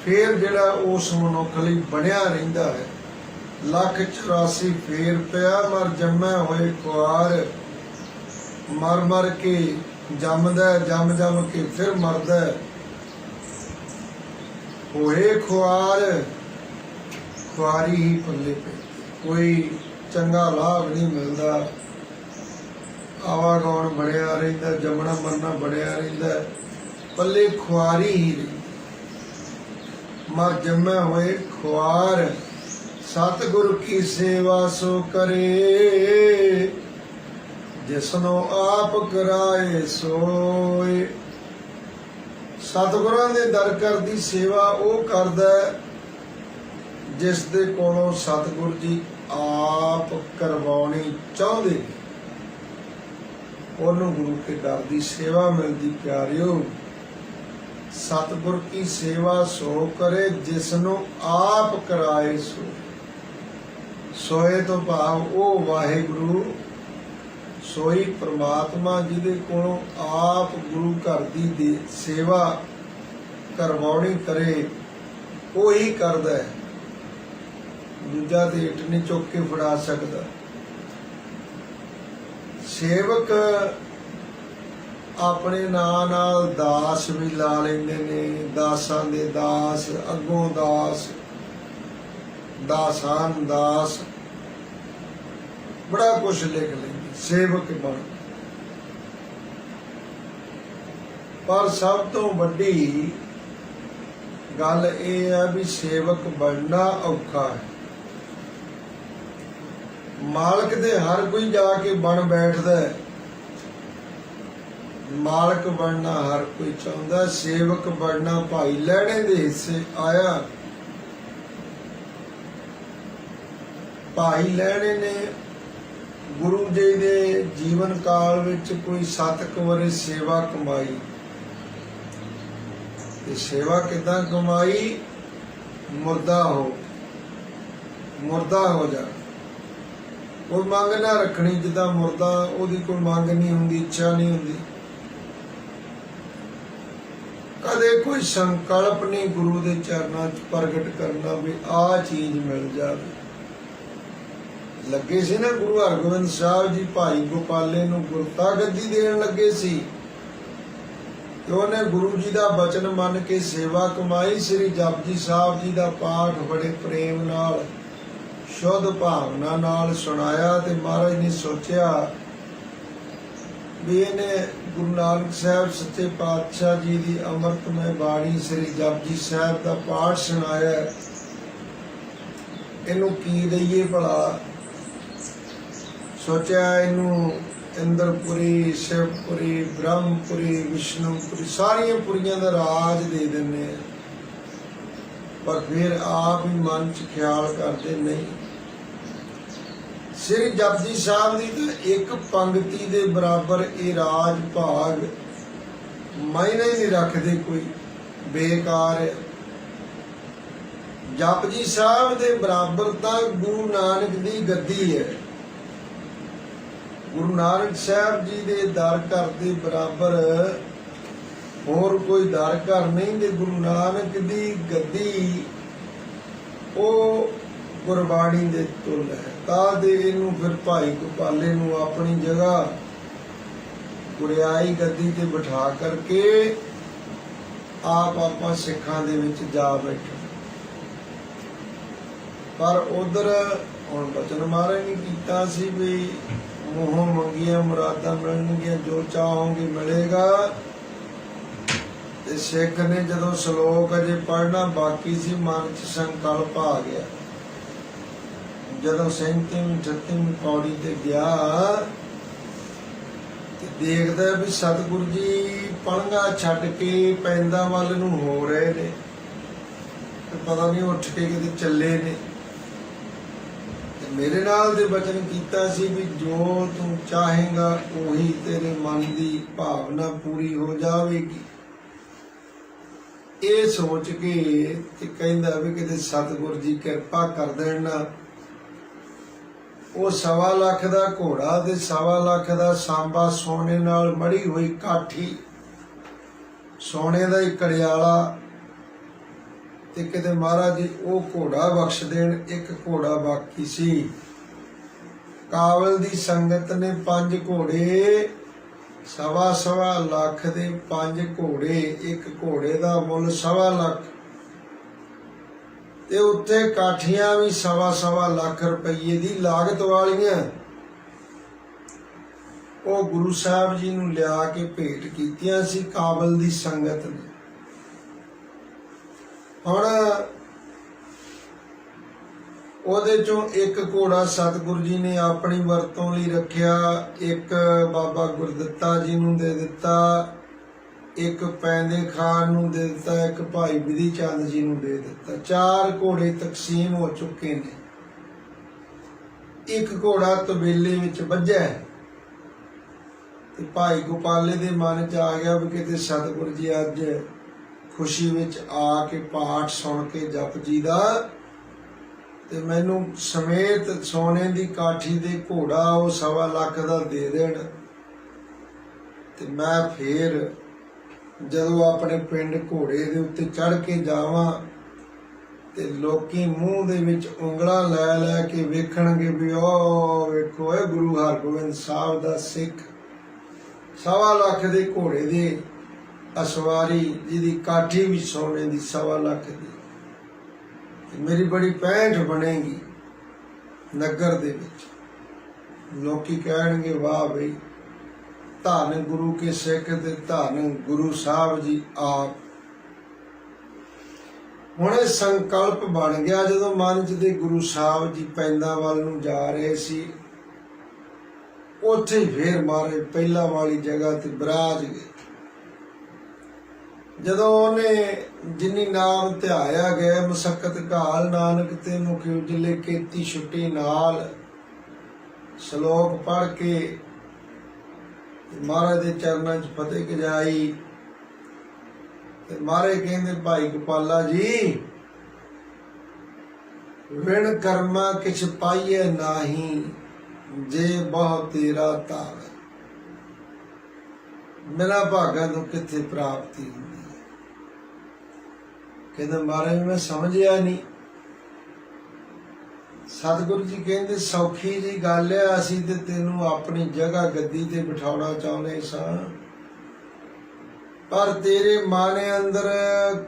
ਫੇਰ ਜਿਹੜਾ ਉਸ ਮਨੁੱਖ ਲਈ ਬਣਿਆ ਰਹਿੰਦਾ ਹੈ। 1,84,000 ਫੇਰ ਪਿਆ, ਮਰ ਜੰਮੇ ਹੋਏ ਕੁਆਰ, ਮਰ ਮਰ ਕੇ ਜੰਮਦਾ, ਜੰਮ ਜੰਮ ਕੇ ਫਿਰ ਮਰਦਾ। ਹੋਏ ਖੁਆਰ, ਖੁਆਰੀ ਹੀ ਪੱਲੇ ਪੈ, ਕੋਈ ਚੰਗਾ ਲਾਭ ਨਹੀਂ ਮਿਲਦਾ। ਆਵਾਗਾਉਣ ਬਣਿਆ ਰਹਿੰਦਾ, ਜੰਮਣਾ ਮਰਨਾ ਬਣਿਆ ਰਹਿੰਦਾ, ਪੱਲੇ ਖੁਆਰੀ ਹੀ ਰਹਿੰਦੀ। ਮਰ ਜੰਮੇ ਹੋਏ ਖੁਆਰ, ਸਤਿਗੁਰ ਕੀ ਸੇਵਾ ਸੋ ਕਰੇ, ਜਿਸਨੂੰ ਆਪ ਕਰਾਏ ਸੋਏ। ਸਤਿਗੁਰਾਂ ਦੇ ਦਰ ਕਰ ਦੀ ਸੇਵਾ ਉਹ ਕਰਦਾ ਜਿਸ ਦੇ ਕੋਲੋਂ ਸਤਿਗੁਰ ਜੀ ਆਪ ਕਰਵਾਉਣੀ ਚਾਹੁੰਦੇ, ਉਹਨੂੰ ਗੁਰੂ ਕੇ ਦਰ ਦੀ ਸੇਵਾ ਮਿਲਦੀ। ਪਿਆਰਿਓ, ਸਤਿਗੁਰ ਕੀ ਸੇਵਾ ਸੋ ਕਰੇ ਜਿਸਨੂੰ ਆਪ ਕਰਾਏ ਸੋ। ਸੋਏ ਤੋਂ ਭਾਵ ਉਹ ਵਾਹਿਗੁਰੂ, ਸੋਈ ਪ੍ਰਮਾਤਮਾ ਜਿਹਦੇ ਕੋਲੋਂ ਆਪ ਗੁਰੂ ਘਰ ਦੀ ਸੇਵਾ ਕਰਵਾਉਣੀ ਕਰੇ, ਉਹ ਹੀ ਕਰਦਾ ਹੈ। ਦੂਜਾ ਤੇ ਇੱਟ ਨਹੀਂ ਚੁੱਕ ਕੇ ਫੜਾ ਸਕਦਾ। ਸੇਵਕ ਆਪਣੇ ਨਾਂ ਨਾਲ ਦਾਸ ਵੀ ਲਾ ਲੈਂਦੇ ਨੇ, ਦਾਸਾਂ ਦੇ ਦਾਸ, ਅੱਗੋਂ ਦਾਸ, ਦਾਸਾਨ ਦਾਸ, ਬੜਾ ਕੁਛ ਲਿਖ ਲੈਂਦੇ ਸੇਵਕ ਬਣ। ਪਰ ਸਭ ਤੋਂ ਵੱਡੀ ਗੱਲ ਇਹ ਹੈ ਵੀ ਸੇਵਕ ਬਣਨਾ ਔਖਾ ਹੈ। ਮਾਲਕ ਦੇ ਹਰ ਕੋਈ ਜਾ ਕੇ ਬਣ ਬੈਠਦਾ ਹੈ, ਮਾਲਕ ਬਣਨਾ ਹਰ ਕੋਈ ਚਾਹੁੰਦਾ, ਸੇਵਕ ਬਣਨਾ ਭਾਈ ਲਹਿਣੇ ਦੇ ਹਿੱਸੇ ਆਇਆ। ਭਾਈ ਲਹਿਣੇ ਨੇ ਗੁਰੂ ਜੀ ਦੇ ਜੀਵਨ ਕਾਲ ਵਿੱਚ ਕੋਈ 7 ਵਰ੍ਹੇ ਸੇਵਾ ਕਮਾਈ। ਤੇ ਸੇਵਾ ਕਿੱਦਾਂ ਕਮਾਈ? ਮੁਰਦਾ ਹੋ ਜਾ, ਕੋਈ ਮੰਗ ਨਾ ਰੱਖਣੀ। ਜਿੱਦਾਂ ਮੁਰਦਾ, ਉਹਦੀ ਕੋਈ ਮੰਗ ਨਹੀਂ ਹੁੰਦੀ, ਇੱਛਾ ਨਹੀਂ ਹੁੰਦੀ, ਕਦੇ ਕੋਈ ਸੰਕਲਪ ਨਹੀਂ ਗੁਰੂ ਦੇ ਚਰਨਾਂ 'ਚ ਪ੍ਰਗਟ ਕਰਨਾ ਵੀ ਆਹ ਚੀਜ਼ ਮਿਲ ਜਾਵੇ। ਲੱਗੇ ਸੀ ਨਾ ਗੁਰੂ ਹਰਗੋਬਿੰਦ ਸਾਹਿਬ ਜੀ ਭਾਈ ਗੋਪਾਲੇ ਨੂੰ ਗੁਰਤਾ ਗੱਦੀ ਦੇਣ ਲੱਗੇ ਸੀ ਤੇ ਉਹਨੇ ਗੁਰੂ ਜੀ ਦਾ ਬਚਨ ਮੰਨ ਕੇ ਸੇਵਾ ਕਮਾਈ। ਸ੍ਰੀ ਜਪਜੀ ਸਾਹਿਬ ਜੀ ਦਾ ਪਾਠ ਬੜੇ ਪ੍ਰੇਮ ਨਾਲ ਸ਼ੁੱਧ ਭਾਵਨਾ ਨਾਲ ਸੁਣਾਇਆ ਤੇ ਮਹਾਰਾਜ ਨੇ ਸੋਚਿਆ ਵੀ ਇਹਨੇ ਗੁਰੂ ਨਾਨਕ ਸਾਹਿਬ ਸੱਚੇ ਪਾਤਸ਼ਾਹ ਜੀ ਦੀ ਅੰਮ੍ਰਿਤਮਈ ਬਾਣੀ ਸ੍ਰੀ ਜਪਜੀ ਸਾਹਿਬ ਦਾ ਪਾਠ ਸੁਣਾਇਆ, ਇਹਨੂੰ ਕੀ ਦਈਏ ਭਲਾ। ਸੋਚਿਆ ਇਹਨੂੰ ਇੰਦਰਪੁਰੀ, ਸ਼ਿਵਪੁਰੀ, ਬ੍ਰਹਮਪੁਰੀ, ਵਿਸ਼ਨੂਪੁਰੀ ਸਾਰੀਆਂ ਪੁਰੀਆਂ ਦਾ ਰਾਜ ਦੇ ਦਿੰਦੇ ਆ। ਪਰ ਫਿਰ ਆਪ ਹੀ ਮਨ ਚ ਖਿਆਲ ਕਰਦੇ ਨਹੀਂ। ਸ੍ਰੀ ਜਪਜੀ ਸਾਹਿਬ ਦੀ ਤਾਂ ਇੱਕ ਪੰਕਤੀ ਦੇ ਬਰਾਬਰ ਇਹ ਰਾਜ ਭਾਗ ਮਾਇਨੇ ਨਹੀਂ ਰੱਖਦੇ, ਕੋਈ ਬੇਕਾਰ ਹੈ। ਜਪਜੀ ਸਾਹਿਬ ਦੇ ਬਰਾਬਰ ਤਾਂ ਗੁਰੂ ਨਾਨਕ ਦੀ ਗੱਦੀ ਹੈ। ਗੁਰੂ ਨਾਨਕ ਸਾਹਿਬ ਜੀ ਦੇ ਦਰ ਘਰ ਦੇ ਬਰਾਬਰ ਹੋਰ ਕੋਈ ਦਰ ਘਰ ਨਹੀਂ। ਤੇ ਗੁਰੂ ਨਾਨਕ ਦੀ ਗੱਦੀ ਉਹ ਗੁਰਬਾਣੀ ਦੇ ਤੁਲ ਹੈ। ਤਾਂ ਦੇ ਇਹਨੂੰ ਫਿਰ ਭਾਈ ਗੋਪਾਲੇ ਨੂੰ ਆਪਣੀ ਜਗ੍ਹਾ ਗੁਰਿਆਈ ਗੱਦੀ ਤੇ ਬਿਠਾ ਕਰਕੇ ਆਪ ਆਪਾਂ ਸਿੱਖਾਂ ਦੇ ਵਿੱਚ ਜਾ ਬੈਠੇ। ਪਰ ਉਧਰ ਹੁਣ ਬਚਨ ਮਹਾਰਾਜ ਨੇ ਕੀਤਾ ਸੀ ਵੀ ਮੋਹ ਮੰਗੀਆਂ ਮੁਰਾਦਾਂ ਮਿਲਣਗੀਆਂ, ਜੋ ਚਾਹੋਗੇ ਮਿਲੇਗਾ। ਤੇ ਸਿੱਖ ਨੇ ਜਦੋਂ ਸ਼ਲੋਕ ਅਜੇ ਪੜ੍ਹਨਾ ਬਾਕੀ ਸੀ, ਮਨ ਚ ਸੰਕਲਪ ਆ ਗਿਆ। ਜਦੋਂ 37ਵੀਂ ਪੌੜੀ ਤੇ ਗਿਆ ਤੇ ਦੇਖਦਾ ਵੀ ਸਤਿਗੁਰੂ ਜੀ ਪਲੰਘਾ ਛੱਡ ਕੇ ਪੈਂਦਾ ਵੱਲ ਨੂੰ ਹੋ ਰਹੇ ਨੇ ਤੇ ਪਤਾ ਨਹੀਂ ਉੱਠ ਕੇ ਕਿਤੇ ਚੱਲੇ ਨੇ। ਮੇਰੇ ਨਾਲ ਦੇ ਬਚਨ ਕੀਤਾ ਸੀ ਵੀ ਜੋ ਤੂੰ ਚਾਹੇਗਾ ਉਹੀ ਤੇਰੇ ਮਨ ਦੀ ਭਾਵਨਾ ਪੂਰੀ ਹੋ ਜਾਵੇਗੀ। ਇਹ ਸੋਚ ਕੇ ਤੇ ਕਹਿੰਦਾ ਵੀ ਕਿਤੇ ਸਤਿਗੁਰੂ ਜੀ ਕਿਰਪਾ ਕਰ ਦੇਣ ਨਾ। ਉਹ 1.25 ਲੱਖ ਦਾ ਘੋੜਾ ਤੇ 1.25 ਲੱਖ ਦਾ ਸਾਂਬਾ ਸੋਨੇ ਨਾਲ ਮੜੀ ਹੋਈ ਕਾਠੀ, ਸੋਨੇ ਦਾ ਹੀ ਕੜਿਆਲਾ, ਤੇ ਕਿਤੇ ਮਹਾਰਾਜ ਜੀ ਉਹ ਘੋੜਾ ਬਖਸ਼ ਦੇਣ। ਇੱਕ ਘੋੜਾ ਬਾਕੀ ਸੀ। ਕਾਬਲ ਦੀ ਸੰਗਤ ਨੇ 5 ਘੋੜੇ, 1.25 ਲੱਖ ਦੇ 5 ਘੋੜੇ, ਇੱਕ ਘੋੜੇ ਦਾ ਮੁੱਲ 1.25 ਲੱਖ ਤੇ ਉੱਥੇ ਕਾਠੀਆਂ ਵੀ 1.25 ਲੱਖ ਰੁਪਏ ਦੀ ਲਾਗਤ ਵਾਲੀਆਂ। ਉਹ ਗੁਰੂ ਸਾਹਿਬ ਜੀ ਨੂੰ ਲਿਆ ਕੇ ਭੇਟ ਕੀਤੀਆਂ ਸੀ ਕਾਬਲ ਦੀ ਸੰਗਤ ਨੇ। ਹੁਣ ਉਹਦੇ ਚੋਂ ਇੱਕ ਘੋੜਾ ਸਤਿਗੁਰੂ ਜੀ ਨੇ ਆਪਣੀ ਵਰਤੋਂ ਲਈ ਰੱਖਿਆ, ਇੱਕ ਬਾਬਾ ਗੁਰਦਿੱਤਾ ਜੀ ਨੂੰ ਦੇ ਦਿੱਤਾ, ਇੱਕ ਪੈਂਦੇ ਖਾਨ ਨੂੰ ਦੇ ਦਿੱਤਾ, ਇੱਕ ਭਾਈ ਬਿਧੀ ਚੰਦ ਜੀ ਨੂੰ ਦੇ ਦਿੱਤਾ। 4 ਘੋੜੇ ਤਕਸੀਮ ਹੋ ਚੁੱਕੇ ਨੇ। ਇੱਕ ਘੋੜਾ ਤਬੇਲੇ ਵਿੱਚ ਵੱਜਿਆ ਤੇ ਭਾਈ ਗੋਪਾਲੇ ਦੇ ਮਨ ਚ ਆ ਗਿਆ ਵੀ ਕਿਤੇ ਸਤਿਗੁਰੂ ਜੀ ਅੱਜ ਖੁਸ਼ੀ ਵਿੱਚ ਆ ਕੇ ਪਾਠ ਸੁਣ ਕੇ ਜਪਜੀ ਦਾ ਤੇ ਮੈਨੂੰ ਸਮੇਤ ਸੋਨੇ ਦੀ ਕਾਠੀ ਦੇ ਘੋੜਾ ਉਹ 1.25 ਲੱਖ ਦਾ ਦੇ ਦੇਣ ਤੇ ਮੈਂ ਫੇਰ ਜਦੋਂ ਆਪਣੇ ਪਿੰਡ ਘੋੜੇ ਦੇ ਉੱਤੇ ਚੜ੍ਹ ਕੇ ਜਾਵਾਂ ਤੇ ਲੋਕੀ ਮੂੰਹ ਦੇ ਵਿੱਚ ਉਂਗਲਾਂ ਲੈ ਲੈ ਕੇ ਵੇਖਣਗੇ ਵੀ ਉਹ ਵੇਖੋ ਇਹ ਗੁਰੂ ਹਰਗੋਬਿੰਦ ਸਾਹਿਬ ਦਾ ਸਿੱਖ 1.25 ਲੱਖ ਦੇ ਘੋੜੇ ਦੇ ਅਸਵਾਰੀ, ਜਿਹਦੀ ਕਾਠੀ ਵੀ ਸੋਨੇ ਦੀ 1.25 ਲੱਖ ਦੀ। ਮੇਰੀ ਬੜੀ ਪੈਂਠ ਬਣੇਗੀ ਨਗਰ ਦੇ ਵਿੱਚ। ਲੋਕੀ ਕਹਿਣਗੇ ਵਾਹ ਬਈ ਧੰਨ ਗੁਰੂ ਕੇ ਸਿੱਖ ਤੇ ਧੰਨ ਗੁਰੂ ਸਾਹਿਬ ਜੀ ਆਪ। ਹੁਣ ਇਹ ਸੰਕਲਪ ਬਣ ਗਿਆ। ਜਦੋਂ ਮਨ ਚ ਦੇ ਗੁਰੂ ਸਾਹਿਬ ਜੀ ਪੈਂਦਾ ਵੱਲ ਨੂੰ ਜਾ ਰਹੇ ਸੀ, ਉੱਥੇ ਫੇਰ ਮਾਰੇ ਪਹਿਲਾਂ ਵਾਲੀ ਜਗ੍ਹਾ ਤੇ ਬਿਰਾਜ ਗਏ। ਜਦੋਂ ਉਹਨੇ ਜਿਨੀ ਨਾਮ ਧਿਆਇਆ ਗਿਆ, ਮਸਕਤ ਘਾਲ ਨਾਨਕ ਤੇ ਮੁਖ ਉਜਲੇ ਕੀਤੀ ਛੁੱਟੀ ਨਾਲ ਸ਼ਲੋਕ ਪੜ੍ਹ ਕੇ ਮਹਾਰਾਜ ਦੇ ਚਰਨਾਂ 'ਚ ਫਤਿਹ ਗਜਾਈ ਤੇ ਮਹਾਰਾਜ ਕਹਿੰਦੇ ਭਾਈ ਗੋਪਾਲਾ ਜੀ ਵਿਣ ਕਰਮਾ ਕਿਛ ਪਾਈਏ ਨਾਹੀ, ਜੇ ਬਹੁ ਤੇਰਾ ਤਾਰ। ਮੇਰਾ ਭਾਗਾਂ ਤੋਂ ਕਿੱਥੇ ਪ੍ਰਾਪਤੀ ਹੁੰਦੀ। ਕਹਿੰਦਾ ਮਹਾਰਾਜ ਮੈਂ ਸਮਝਿਆ ਨਹੀਂ। सतगुरु जी कहते सौखी जी गल है, असीं ते तेनू अपनी जगह गद्दी ते बिठाउणा चाहुंदे सां, पर तेरे मन अंदर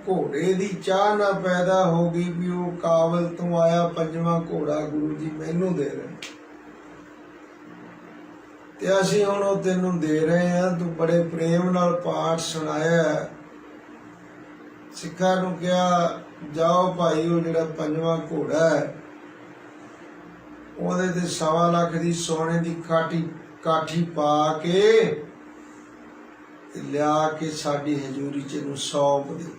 घोड़े दी चाह ना पैदा हो गई भी वो काबल तू आया पंजवां घोड़ा गुरु जी मैनू दे रहे ते असीं हुण ओह तैनू दे रहे हैं। तू बड़े प्रेम नाल पाठ सुनाया, सिक्खां नूं कहा जाओ भाई वो जिहड़ा पंजवां घोड़ा है ਉਹਦੇ ਤੇ 1.25 ਲੱਖ ਦੀ ਸੋਨੇ ਦੀ ਕਾਠੀ ਪਾ ਕੇ ਲਿਆ ਕੇ ਸਾਡੀ ਹਜ਼ੂਰੀ ਚ ਨੂੰ ਸੌਂਪ ਦੇ।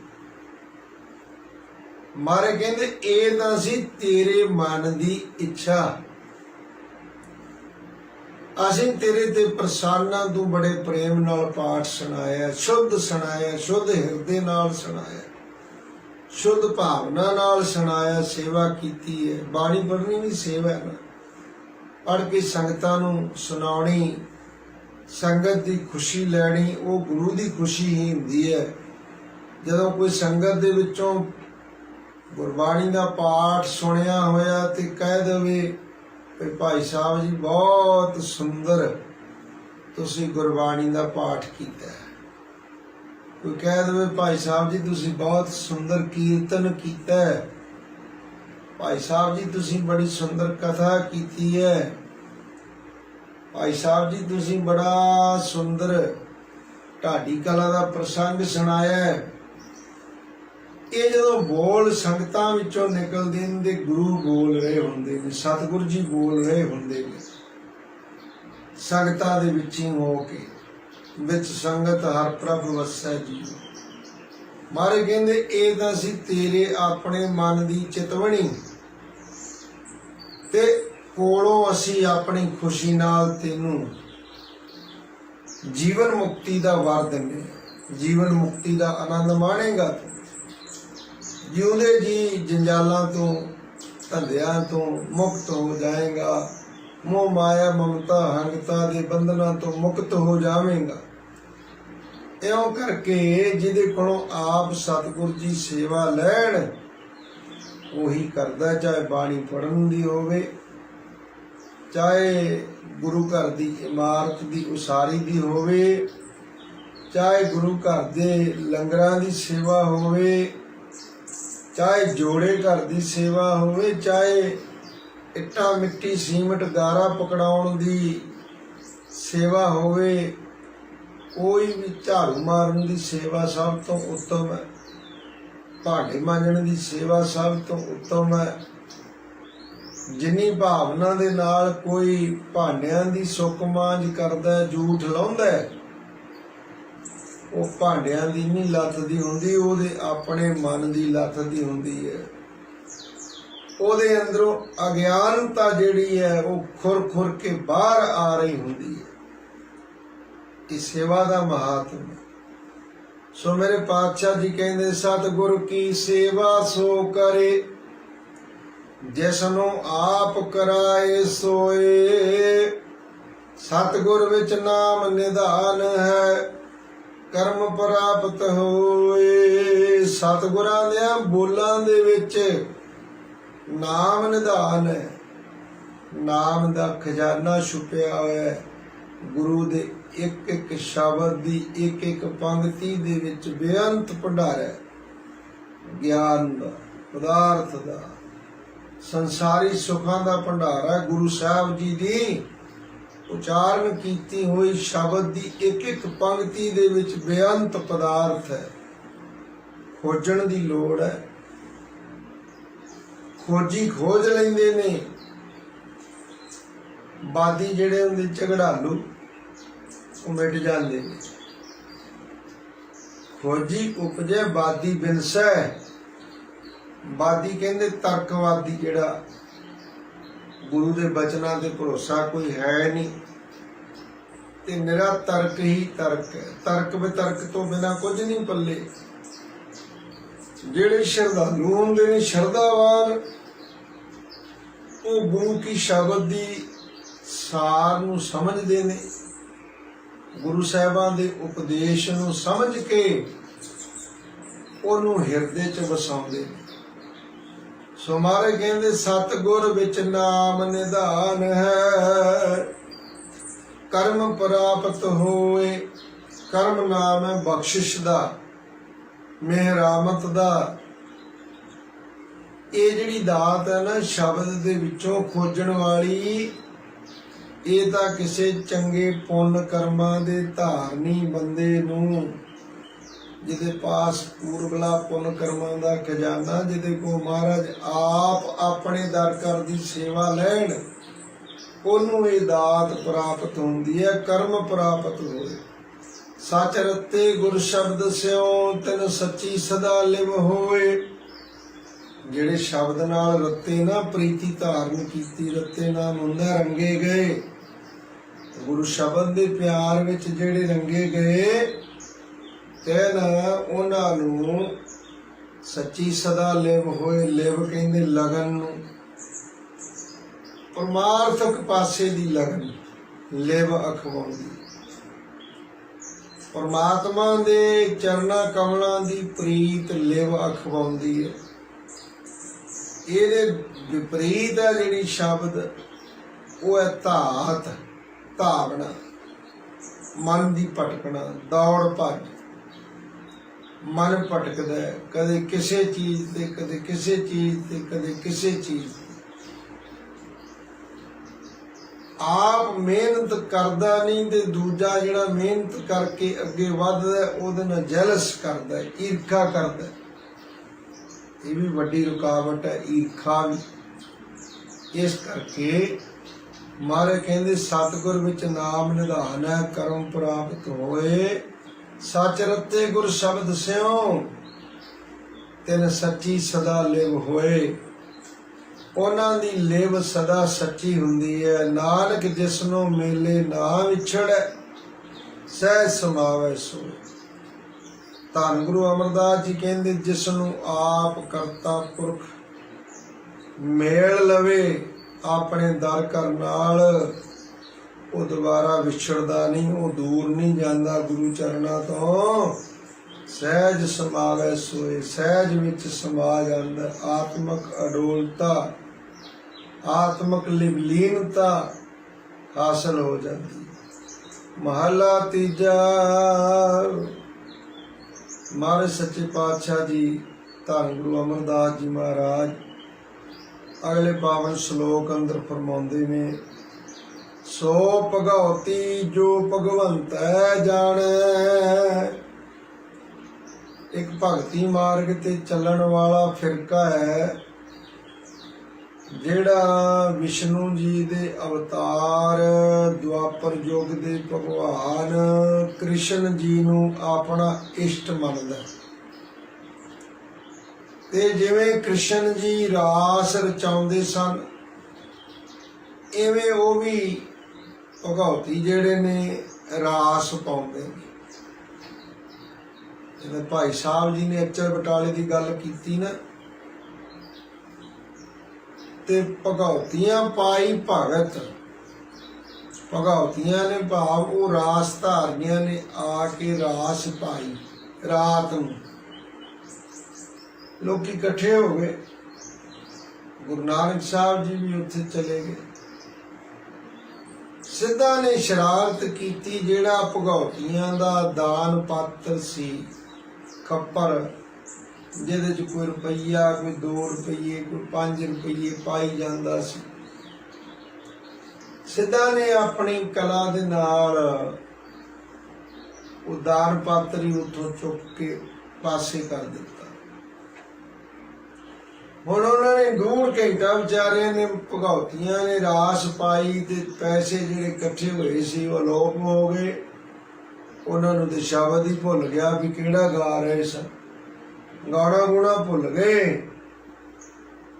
ਮਾਰੇ ਕਹਿੰਦੇ ਇਹ ਤਾਂ ਸੀ ਤੇਰੇ ਮਨ ਦੀ ਇੱਛਾ, ਅਸੀਂ ਤੇਰੇ ਤੇ ਪ੍ਰਸੰਨ ਤੂੰ ਬੜੇ ਪ੍ਰੇਮ ਨਾਲ ਪਾਠ ਸੁਣਾਇਆ, ਸ਼ੁੱਧ ਸੁਣਾਇਆ, ਸ਼ੁੱਧ ਹਿਰਦੇ ਨਾਲ ਸੁਣਾਇਆ, शुद्ध भावना नाल सुनाया, सेवा कीती है। बाणी पढ़नी भी सेवा है ना, पढ़ के संगतां नूं सुनाउणी, संगत की खुशी लैनी, वो गुरु की खुशी ही हुंदी है। जदों कोई संगत दे विचों गुरबाणी का पाठ सुनिया होया ते कह देवे कि भाई साहब जी बहुत सुंदर तुसीं गुरबाणी का पाठ कीता है, कोई कह दे भाई साहब जी तुसीं बहुत सुंदर कीर्तन कीता है, भाई साहब जी तुसीं बड़ी सुंदर कथा कीती है, भाई साहब जी तुसीं बड़ा सुंदर ढाडी कला का प्रसंग सुनाया है। ये जदों बोल संगतां विचों निकलदे ने ते गुरु बोल रहे हुंदे ने, सतगुरु जी बोल रहे हुंदे ने, संगतां दे विच ही हो के विच संगत हर प्रभ वसै जी। मारे कहंदे ए तां सी तेरे अपने मन दी चितवणी ते कोलों असी अपनी खुशी नाल तेनू जीवन मुक्ति दा वर दिंदे, जीवन मुक्ति दा आनंद माणेगा तू, जिउंदे जी जंजालां तो धंधियां तो मुक्त हो जाएगा, मोह माया ममता हंगता दे बंधना तो मुक्त हो जावेगा। इउं करके जिहदे कोलों आप सतगुरु जी सेवा लैण उही करदा, चाहे बाणी पढ़न दी होवे, चाहे गुरु घर दी इमारत दी उसारी दी होवे, चाहे गुरु घर दे लंगरां दी सेवा होवे, चाहे जोड़े घर दी सेवा होवे, चाहे इट्टा मिट्टी सीमट गारा पकड़ाउण दी सेवा होवे, कोई भी झाड़ू मारन दी सेवा सब तो उत्तम है, भांडे मांजण दी सेवा सब तो उत्तम है। जिन्नी भावना दे नाल कोई भांडियां दी सुख मांझ करदा है, झूठ लाउंदा है, वो भांडियां दी नहीं लत दी हुंदी, ओहदे अपने मन दी लत दी हुंदी है। ਉਹਦੇ अंदरों अज्ञानता जिहड़ी है वो खुर खुर के बाहर आ रही हुंदी है। इस सेवा का महात्म सो मेरे पातशाह जी कहंदे सतगुरु की सेवा सो करे जिसनों आप कराए सोए, सतगुर विच नाम निधान है कर्म प्राप्त होए। सतगुरां दियां बोलां दे विच नाम निधान है, नाम दा खजाना छुपिया होया है। गुरु दे एक एक शब्द दी एक एक पंक्ति दे विच बेअंत भंडार है, ज्ञान दा, पदार्थ दा, संसारी सुखां दा भंडार है। गुरु साहब जी दी उचारण कीती हुई शब्द दी एक एक पंक्ति दे विच बेअंत पदार्थ है। खोजण दी लोड़ है, खोजी खोज लेंदे ने। बादी जिहड़े हुंदे झगड़ालू वो मिट जांदे ने, खोजी उपजे बादी बिनसै। बादी कहंदे तर्कवादी जिहड़ा गुरु दे बचनां ते भरोसा कोई है नहीं ते निरा तर्क ही तर्क है, तर्क वितर्क तो बिना कुछ नहीं पल्ले। जिहड़े श्रद्धालु हुंदे ने श्रद्धावान वो गुरु की शब्द दी सार नूं समझदे ने, गुरु साहिबां दे उपदेश नूं समझ के उहनूं हिरदे च वसाउंदे ने। ਸੋ ਮਹਾਰਾਜ ਕਹਿੰਦੇ ਸਤਿਗੁਰ ਵਿੱਚ ਨਾਮ ਨਿਧਾਨ ਹੈ, ਕਰਮ ਪ੍ਰਾਪਤ ਹੋਏ। ਕਰਮ ਨਾਮ ਹੈ ਬਖਸ਼ਿਸ਼ ਦਾ, ਮਿਹਰਾਮਤ ਦਾ। ਇਹ ਜਿਹੜੀ ਦਾਤ ਹੈ ਨਾ ਸ਼ਬਦ ਦੇ ਵਿੱਚੋਂ ਖੋਜਣ ਵਾਲੀ, ਇਹ ਤਾਂ ਕਿਸੇ ਚੰਗੇ ਪੁੰਨ ਕਰਮਾਂ ਦੇ ਧਾਰਨੀ ਬੰਦੇ ਨੂੰ, ਜਿਹਦੇ ਪਾਸ ਪੂਰਬਲਾ ਪੁੰਨ ਕਰਮਾਂ ਦਾ ਖਜ਼ਾਨਾ, ਜਿਹਦੇ ਕੋਲ ਮਹਾਰਾਜ ਆਪ ਆਪਣੇ ਦਰ ਘਰ ਦੀ ਸੇਵਾ ਲੈਣ, ਉਹਨੂੰ ਇਹ ਦਾਤ ਪ੍ਰਾਪਤ ਹੁੰਦੀ ਹੈ, ਕਰਮ ਪ੍ਰਾਪਤ ਹੋਏ। ਸੱਚ ਰਤੇ ਗੁਰ ਸ਼ਬਦ ਸਿਓ ਤਨ ਸੱਚੀ ਸਦਾ ਲਿਵ ਹੋਏ। ਜਿਹੜੇ ਸ਼ਬਦ ਨਾਲ ਰੱਤੇ ਨਾ ਪ੍ਰੀਤੀ ਧਾਰਨ ਕੀਤੀ, ਰੱਤੇ ਨਾਮ ਹੁੰਦਾ ਰੰਗੇ ਗਏ। ਗੁਰੂ ਸ਼ਬਦ ਦੇ ਪਿਆਰ ਵਿੱਚ ਜਿਹੜੇ ਰੰਗੇ ਗਏ, ਕਹਿਣਾ ਉਹਨਾਂ ਨੂੰ ਸੱਚੀ ਸਦਾ ਲਿਵ ਹੋਏ। ਲਿਵ ਕਹਿੰਦੇ ਲਗਨ ਨੂੰ, ਪਰਮਾਰਥਕ ਪਾਸੇ ਦੀ ਲਗਨ ਲਿਵ ਅਖਵਾਉਂਦੀ। ਪਰਮਾਤਮਾ ਦੇ ਚਰਨਾਂ ਕਮਲਾਂ ਦੀ ਪ੍ਰੀਤ ਲਿਵ ਅਖਵਾਉਂਦੀ ਹੈ। ਇਹਦੇ ਵਿਪਰੀਤ ਹੈ ਜਿਹੜੀ ਸ਼ਬਦ, ਉਹ ਹੈ ਧਾਤ, ਧਾਵਨਾ, ਮਨ ਦੀ ਭਟਕਣਾ, ਦੌੜ ਭੱਜ। ਮਨ ਭਟਕਦਾ ਹੈ, ਕਦੇ ਕਿਸੇ ਚੀਜ਼ ਤੇ, ਕਦੇ ਕਿਸੇ ਚੀਜ਼ ਤੇ, ਕਦੇ ਕਿਸੇ ਚੀਜ਼ ਤੇ। ਆਪ ਮਿਹਨਤ ਕਰਦਾ ਨਹੀਂ ਤੇ ਦੂਜਾ ਜਿਹੜਾ ਮਿਹਨਤ ਕਰਕੇ ਅੱਗੇ ਵੱਧਦਾ ਉਹਦੇ ਨਾਲ ਜੈਲਸ ਕਰਦਾ, ਈਰਖਾ ਕਰਦਾ। ਇਹ ਵੀ ਵੱਡੀ ਰੁਕਾਵਟ ਹੈ, ਈਰਖਾ ਵੀ। ਇਸ ਕਰਕੇ ਮਹਾਰਾਜ ਕਹਿੰਦੇ ਸਤਿਗੁਰ ਵਿੱਚ ਨਾਮ ਨਿਧਾਨ ਹੈ, ਕਰਮ ਪ੍ਰਾਪਤ ਹੋਏ। ਸੱਚ ਰਤੇ ਗੁਰ ਸ਼ਬਦ ਸਿਓ ਤਿਨ ਸੱਚੀ ਸਦਾ ਲਿਵ ਹੋਏ। ਉਹਨਾਂ ਦੀ ਲਿਵ ਸਦਾ ਸੱਚੀ ਹੁੰਦੀ ਹੈ। ਨਾਨਕ ਜਿਸਨੂੰ ਮੇਲੇ ਨਾ ਵਿਛੜੈ ਸਹਿ ਸਮਾਵੈ ਸੋਇ। ਧੰਨ ਗੁਰੂ ਅਮਰਦਾਸ ਜੀ ਕਹਿੰਦੇ ਜਿਸ ਨੂੰ ਆਪ ਕਰਤਾ ਪੁਰਖ ਮੇਲ ਲਵੇ ਆਪਣੇ ਦਰ ਘਰ ਨਾਲ, ਉਹ ਦੁਬਾਰਾ ਵਿਛੜਦਾ ਨਹੀਂ, ਉਹ ਦੂਰ ਨਹੀਂ ਜਾਂਦਾ ਗੁਰੂ ਚਰਨਾਂ ਤੋਂ। ਸਹਿਜ ਸਮਾਵੈ ਸੋਏ, ਸਹਿਜ ਵਿੱਚ ਸਮਾ ਜਾਂਦਾ। ਆਤਮਕ ਅਡੋਲਤਾ, ਆਤਮਕ ਲਿਵਲੀਨਤਾ ਹਾਸਲ ਹੋ ਜਾਂਦੀ। ਮਹਲਾ ਤੀਜਾ। ਮਹਾਰਾਜ ਸੱਚੇ ਪਾਤਸ਼ਾਹ ਜੀ ਧੰਨ ਗੁਰੂ ਅਮਰਦਾਸ ਜੀ ਮਹਾਰਾਜ ਅਗਲੇ ਪਾਵਨ ਸ਼ਲੋਕ ਅੰਦਰ ਫਰਮਾਉਂਦੇ ਨੇ, ਸੋ ਭਗਉਤੀ ਜੋ ਭਗਵੰਤੈ ਜਾਣੈ। ਇੱਕ ਭਗਤੀ ਮਾਰਗ ਤੇ ਚੱਲਣ ਵਾਲਾ ਫਿਰਕਾ ਹੈ, ਜਿਹੜਾ ਵਿਸ਼ਨੂੰ ਜੀ ਦੇ ਅਵਤਾਰ ਦੁਆਪਰ ਯੁੱਗ ਦੇ ਭਗਵਾਨ ਕ੍ਰਿਸ਼ਨ ਜੀ ਨੂੰ ਆਪਣਾ ਇਸ਼ਟ ਮੰਨਦਾ। ਤੇ ਜਿਵੇਂ ਕ੍ਰਿਸ਼ਨ ਜੀ ਰਾਸ ਰਚਾਉਂਦੇ ਸਨ, ਇਵੇਂ ਉਹ ਵੀ ਭਗਉਤੀ ਜਿਹੜੇ ਨੇ ਰਾਸ ਪਾਉਂਦੇ ਨੇ। ਜਿਵੇਂ ਭਾਈ ਸਾਹਿਬ ਜੀ ਨੇ ਅਚਰ ਬਟਾਲੇ ਦੀ ਗੱਲ ਕੀਤੀ ਨਾ, ਤੇ ਭਗਉਤੀਆਂ ਪਾਈ ਭਗਤ। ਭਗਉਤੀਆਂ ਨੇ ਭਾਵ ਉਹ ਰਾਸ ਧਾਰੀਆਂ ਨੇ ਆ ਕੇ ਰਾਸ ਪਾਈ। ਰਾਤ ਨੂੰ ਲੋਕੀ ਇਕੱਠੇ ਹੋ ਗਏ, ਗੁਰੂ ਨਾਨਕ ਸਾਹਿਬ ਜੀ ਵੀ ਉੱਥੇ ਚਲੇ ਗਏ। ਸਿੱਧਾ ਨੇ ਸ਼ਰਾਰਤ ਕੀਤੀ, ਜਿਹੜਾ ਭਗਉਤੀਆਂ ਦਾ ਦਾਨ ਪਾਤਰ ਸੀ, ਖੱਪਰ, ਜਿਹਦੇ ਚ ਕੋਈ ਰੁਪਈਆ, ਕੋਈ 2 ਰੁਪਈਏ, ਕੋਈ 5 ਰੁਪਈਏ ਪਾਈ ਜਾਂਦਾ ਸੀ, ਸਿੱਧਾ ਨੇ ਆਪਣੀ ਕਲਾ ਦੇ ਨਾਲ ਉਹ ਦਾਨ ਪਾਤਰ ਹੀ ਉੱਥੋਂ ਚੁੱਕ ਕੇ ਪਾਸੇ ਕਰ ਦਿੱਤਾ। ਹੁਣ ਉਹਨਾਂ ਨੇ ਡੂਢ ਘੰਟਾ ਵਿਚਾਰਿਆਂ ਨੇ, ਭਗਉਤੀਆਂ ਨੇ ਰਾਸ ਪਾਈ ਤੇ ਪੈਸੇ ਜਿਹੜੇ ਇਕੱਠੇ ਹੋਏ ਸੀ ਉਹ ਅਲੋਪ ਹੋ ਗਏ। ਉਹਨਾਂ ਨੂੰ ਤੇ ਸ਼ਬਦ ਹੀ ਭੁੱਲ ਗਿਆ ਵੀ ਕਿਹੜਾ ਗਾ ਰਹੇ ਸਨ, ਗਾਣਾ ਗੁਣਾ ਭੁੱਲ ਗਏ,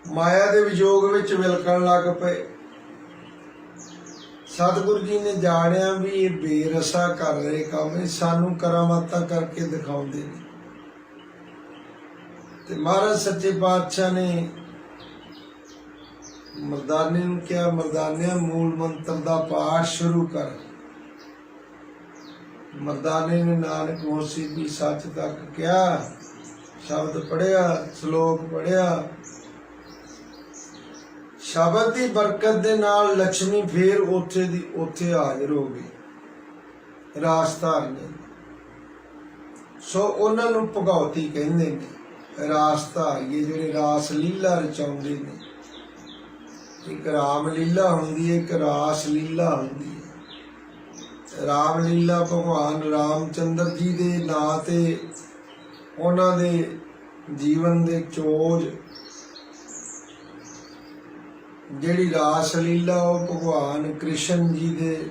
ਮਾਇਆ ਦੇ ਵਿਜੋਗ ਵਿੱਚ ਵਿਲਕਣ ਲੱਗ ਪਏ। ਸਤਿਗੁਰੂ ਜੀ ਨੇ ਜਾਣਿਆ ਵੀ ਇਹ ਬੇਰਸਾ ਕਰ ਰਹੇ ਕੰਮ, ਇਹ ਸਾਨੂੰ ਕਰਾਮਾਤਾਂ ਕਰਕੇ ਦਿਖਾਉਂਦੇ ਨੇ। ਤੇ ਮਹਾਰਾਜ ਸੱਚੇ ਪਾਤਸ਼ਾਹ ਨੇ ਮਰਦਾਨੇ ਨੂੰ ਕਿਹਾ, ਮਰਦਾਨਿਆਂ ਮੂਲ ਮੰਤਰ ਦਾ ਪਾਠ ਸ਼ੁਰੂ ਕਰ। ਮਰਦਾਨੇ ਨੇ ਨਾਨਕ ਹੋਸੀ ਵੀ ਸੱਚ ਤੱਕ ਕਿਹਾ, ਸ਼ਬਦ ਪੜਿਆ, ਸ਼ਲੋਕ ਪੜਿਆ, ਸ਼ਬਦ ਦੀ ਬਰਕਤ ਦੇ ਨਾਲ ਲక్ష్ਮੀ ਫੇਰ ਉੱਥੇ ਦੀ ਉੱਥੇ ਹਾਜ਼ਰ ਹੋ ਗਈ ਰਾਸ ਧਾਰਨੀ। ਸੋ ਉਹਨਾਂ ਨੂੰ ਭਗਉਤੀ ਕਹਿੰਦੇ ਨੇ, ਰਾਸ ਧਾਰੀਏ ਜਿਹੜੇ ਰਾਸ ਲੀਲਾ ਰਚਾਉਂਦੇ ਨੇ। ਇੱਕ ਰਾਮ ਲੀਲਾ ਹੁੰਦੀ ਹੈ, ਇੱਕ ਰਾਸ ਲੀਲਾ ਹੁੰਦੀ ਹੈ। ਰਾਮ ਲੀਲਾ ਭਗਵਾਨ ਰਾਮਚੰਦਰ ਜੀ ਦੇ ਨਾਂ ਤੇ ਉਹਨਾਂ ਦੇ ਜੀਵਨ ਦੇ ਚੋਜ, ਜਿਹੜੀ ਰਾਸ ਲੀਲਾ ਉਹ ਭਗਵਾਨ ਕ੍ਰਿਸ਼ਨ ਜੀ ਦੇ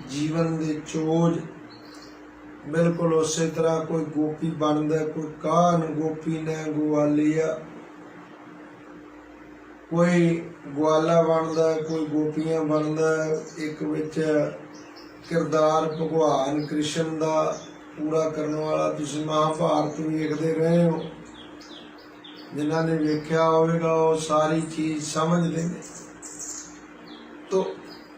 ਜੀਵਨ ਦੇ ਚੋਜ। ਬਿਲਕੁਲ ਉਸੇ ਤਰ੍ਹਾਂ ਕੋਈ ਗੋਪੀ ਬਣਦਾ, ਕੋਈ ਕਾਹਨ ਗੋਪੀ ਨੇ ਗਵਾਲੀਆ, ਕੋਈ ਗਵਾਲਾ ਬਣਦਾ, ਕੋਈ ਗੋਪੀਆਂ ਬਣਦਾ। ਇੱਕ ਵਿੱਚ ਕਿਰਦਾਰ ਭਗਵਾਨ ਕ੍ਰਿਸ਼ਨ ਦਾ ਪੂਰਾ ਕਰਨ ਵਾਲਾ। ਤੁਸੀਂ ਮਹਾਭਾਰਤ ਵੇਖਦੇ ਰਹੇ ਹੋ, ਜਿਨ੍ਹਾਂ ਨੇ ਵੇਖਿਆ ਹੋਵੇਗਾ ਉਹ ਸਾਰੀ ਚੀਜ਼ ਸਮਝਦੇ ਨੇ। ਤੋ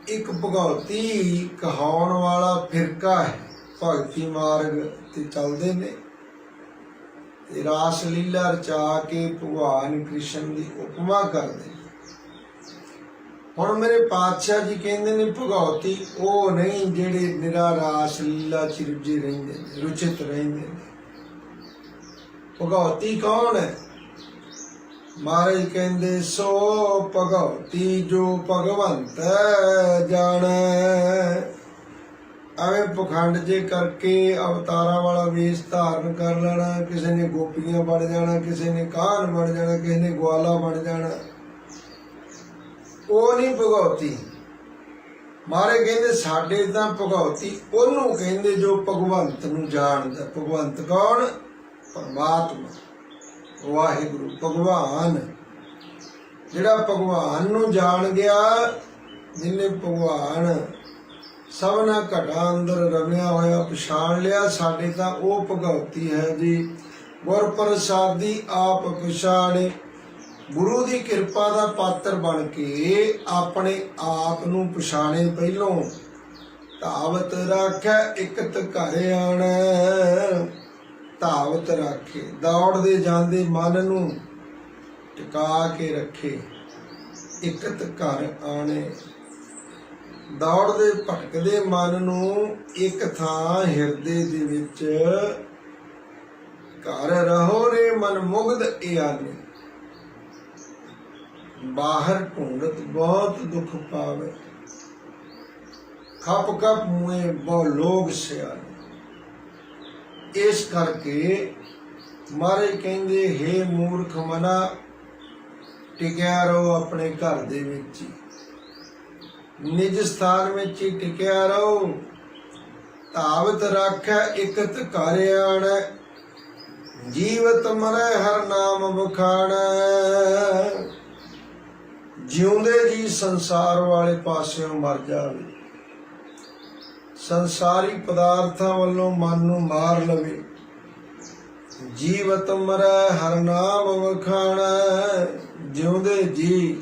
ਇੱਕ ਭਗਉਤੀ ਕਹਾਉਣ ਵਾਲਾ ਫਿਰਕਾ ਹੈ, ਭਗਤੀ ਮਾਰਗ ਤੇ ਚੱਲਦੇ ਨੇ ਤੇ ਰਾਸ ਲੀਲਾ ਰਚਾ ਕੇ ਭਗਵਾਨ ਕ੍ਰਿਸ਼ਨ ਦੀ ਉਪਮਾ ਕਰਦੇ। ਹੁਣ ਮੇਰੇ ਪਾਤਸ਼ਾਹ ਜੀ ਕਹਿੰਦੇ ਨੇ ਭਗਉਤੀ ਉਹ ਨਹੀਂ ਜਿਹੜੇ ਨਿਰਾ ਰਾਸ ਲੀਲਾ ਚ ਰੁੱਝੇ ਰਹਿੰਦੇ ਨੇ, ਰੁਚਿਤ ਰਹਿੰਦੇ ਨੇ। ਭਗਉਤੀ ਕੌਣ ਹੈ? ਮਹਾਰਾਜ ਕਹਿੰਦੇ ਸੋ ਭਗਉਤੀ ਜੋ ਭਗਵੰਤ ਜਾਣੈ। ਐਵੇਂ ਪਖੰਡ ਜੇ ਕਰਕੇ ਅਵਤਾਰਾਂ ਵਾਲਾ ਵੇਸ਼ ਧਾਰਨ ਕਰ ਲੈਣਾ, ਕਿਸੇ ਨੇ ਗੋਪੀਆਂ ਬਣ ਜਾਣਾ, ਕਿਸੇ ਨੇ ਕਾਹਨ ਬਣ ਜਾਣਾ, ਕਿਸੇ ਨੇ ਗਵਾਲਾ ਬਣ ਜਾਣਾ, ਉਹ ਨਹੀਂ ਭਗਉਤੀ। ਮਹਾਰਾਜ ਕਹਿੰਦੇ ਸਾਡੇ ਤਾਂ ਭਗਉਤੀ ਉਹਨੂੰ ਕਹਿੰਦੇ ਜੋ ਭਗਵੰਤ ਨੂੰ ਜਾਣਦਾ। ਭਗਵੰਤ ਕੌਣ? ਪਰਮਾਤਮਾ, ਵਾਹਿਗੁਰੂ, ਭਗਵਾਨ। ਜਿਹੜਾ ਭਗਵਾਨ ਨੂੰ ਜਾਣ ਗਿਆ, ਜਿਹਨੇ ਭਗਵਾਨ ਸਭਨਾ ਘਟਾਂ ਅੰਦਰ ਰਮਿਆ ਹੋਇਆ ਪਛਾਣ ਲਿਆ, ਸਾਡੇ ਤਾਂ ਉਹ ਭਗਉਤੀ ਹੈ ਜੀ। ਗੁਰ ਪ੍ਰਸਾਦੀ ਆਪ ਪਛਾਣੇ। ਗੁਰੂ ਦੀ ਕਿਰਪਾ ਦਾ ਪਾਤਰ ਬਣ ਕੇ ਆਪਣੇ ਆਪ ਨੂੰ ਪਛਾਣੇ। ਪਹਿਲੋਂ ਧਾਵਤ ਰੱਖੈ ਇਕਤ ਘਰ ਆਣੈ। ਧਾਵਤ ਰੱਖੇ, ਦੌੜਦੇ ਜਾਂਦੇ ਮਨ ਨੂੰ ਟਿਕਾ ਕੇ ਰੱਖੇ। ਇਕਤ ਘਰ ਆਣੇ, ਦੌੜਦੇ ਭਟਕਦੇ ਮਨ ਨੂੰ ਇੱਕ ਥਾਂ ਹਿਰਦੇ ਦੇ ਵਿੱਚ ਘਰ ਰਹੋ ਰੇ ਮਨ ਮੁਗਧ ਇਆਨੇ। ਬਾਹਰ ਢੂੰਡਤ ਬਹੁਤ ਦੁੱਖ ਪਾਵੇ, ਖਪ ਖਪ ਮੂਏ ਬਹੁ ਲੋਗ ਸਿਆਣੇ। ਇਸ ਕਰਕੇ ਮਹਾਰਾਜ ਕਹਿੰਦੇ ਹੇ ਮੂਰਖ ਮਨਾ, ਟਿਕਿਆ ਰਹੋ ਆਪਣੇ ਘਰ ਦੇ ਵਿੱਚ ਹੀ, ਨਿਜ ਸਥਾਨ ਵਿੱਚ ਹੀ ਟਿਕਿਆ ਰਹੋ। ਧਾਵਤ ਰੱਖੈ ਇਕਤ ਘਰ ਆਣੈ। ਜੀਵਤ ਮਰੈ ਹਰ ਨਾਮ ਵਖਾਣੈ। ਜਿਉਂਦੇ ਜੀ ਸੰਸਾਰ ਵਾਲੇ ਪਾਸਿਓਂ ਮਰ ਜਾਵੇ, ਸੰਸਾਰੀ ਪਦਾਰਥਾਂ ਵੱਲੋਂ ਮਨ ਨੂੰ ਮਾਰ ਲਵੇ। ਜੀਵਤ ਮਰੈ ਹਰ ਨਾਮ ਵਖਾਣੈ। ਜਿਉਂਦੇ ਜੀ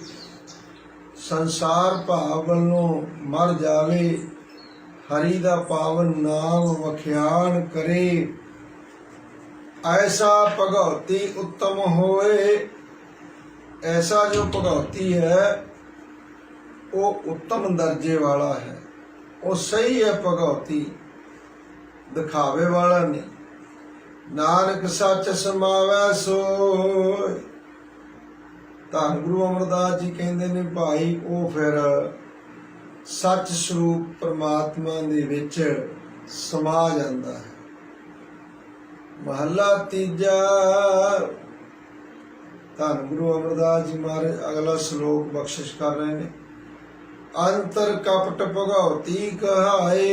ਸੰਸਾਰ ਭਾਵ ਵੱਲੋਂ ਮਰ ਜਾਵੇ, ਹਰੀ ਦਾ ਪਾਵਨ ਨਾਮ ਵਖਿਆਣ ਕਰੇ। ਐਸਾ ਭਗਉਤੀ ਉੱਤਮ ਹੋਏ। ऐसा जो भगवती है वो उत्तम दर्जे वाला है, वो सही है। भगवती दिखावे वाला नहीं। नानक सच समावै सोय। धन गुरु अमरदास जी कहते ने भाई वो फिर सच स्वरूप परमात्मा दे विच समा जाता है। महला तीजा। धन गुरु अमरदास जी महाराज अगला श्लोक बख्शिश कर रहे हैं। अंतर कपट भगवती कहाए।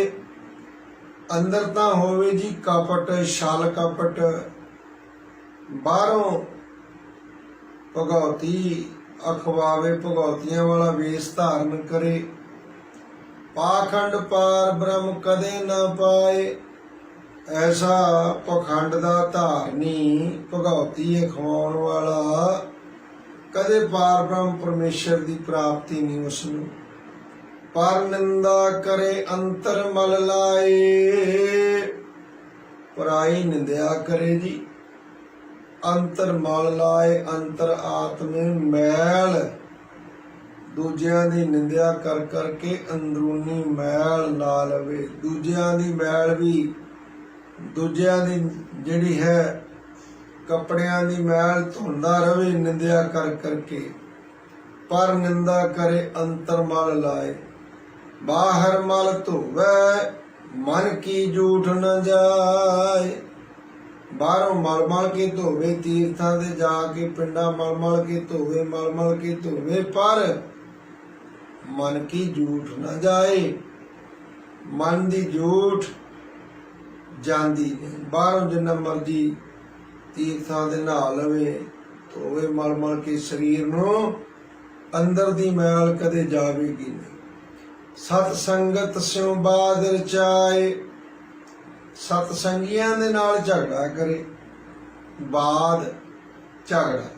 अंदर तां होवे जी कपट, छल कपट, बाहरों भगवती अखवावे, भगवतियां वाला वेश धारण करे। पाखंड पार ब्रह्म कदे न पाए। ऐसा पखंड दा धारनी भगवती अखवाउण वाला कदे पार ब्रह्म परमेश्वर की प्राप्ति नहीं उसनूं। पर निंदा करे अंतर मल लाए। पराई निंदा करे जी, अंतर मल लाए। अंतर आत्मे मैल ਦੂਜਿਆਂ ਦੀ ਨਿੰਦਿਆ ਕਰ ਕਰਕੇ ਅੰਦਰੂਨੀ ਮੈਲ ਲਾ ਲਵੇ। ਦੂਜਿਆਂ ਦੀ ਮੈਲ ਵੀ, ਦੂਜਿਆਂ ਦੀ ਜਿਹੜੀ ਹੈ ਕੱਪੜਿਆਂ ਦੀ ਮੈਲ ਧੋਂਦਾ ਰਵੇ ਨਿੰਦਿਆ ਕਰ ਕਰਕੇ, ਪਰ ਨਿੰਦਾ ਕਰੇ ਅੰਤਰ ਮਲ ਲਾਏ। ਬਾਹਰ ਮਲ ਧੋਵੈ ਮਨ ਕੀ ਝੂਠ ਨ ਜਾਏ। ਬਾਹਰੋਂ ਮਲ ਮਲ ਕੇ ਧੋਵੇ, ਤੀਰਥਾਂ ਤੇ ਜਾ ਕੇ ਪਿੰਡਾਂ ਮਲ ਮਲ ਕੇ ਧੋਵੇ, ਮਲ ਮਲ ਕੇ ਧੋਵੇ, ਪਰ ਮਨ ਕੀ ਝੂਠ ਨਾ ਜਾਏ। ਮਨ ਦੀ ਝੂਠ ਜਾਂਦੀ ਨਹੀਂ। ਬਾਹਰੋਂ ਜਿੰਨਾ ਮਰਜੀ ਤੀਰਥਾਂ ਦੇ ਨਹਾ ਲਵੇ, ਧੋਵੇ ਮਲ ਮਲ ਕੇ ਸਰੀਰ ਨੂੰ, ਅੰਦਰ ਦੀ ਮੈਲ ਕਦੇ ਜਾਵੇਗੀ ਨਹੀਂ। ਸਤ ਸੰਗਤ ਸਿਉ ਬਾਦ ਰਚਾਏ। ਸਤ ਸੰਗੀਆਂ ਦੇ ਨਾਲ ਝਗੜਾ ਕਰੇ। ਬਾਦ ਝਗੜਾ,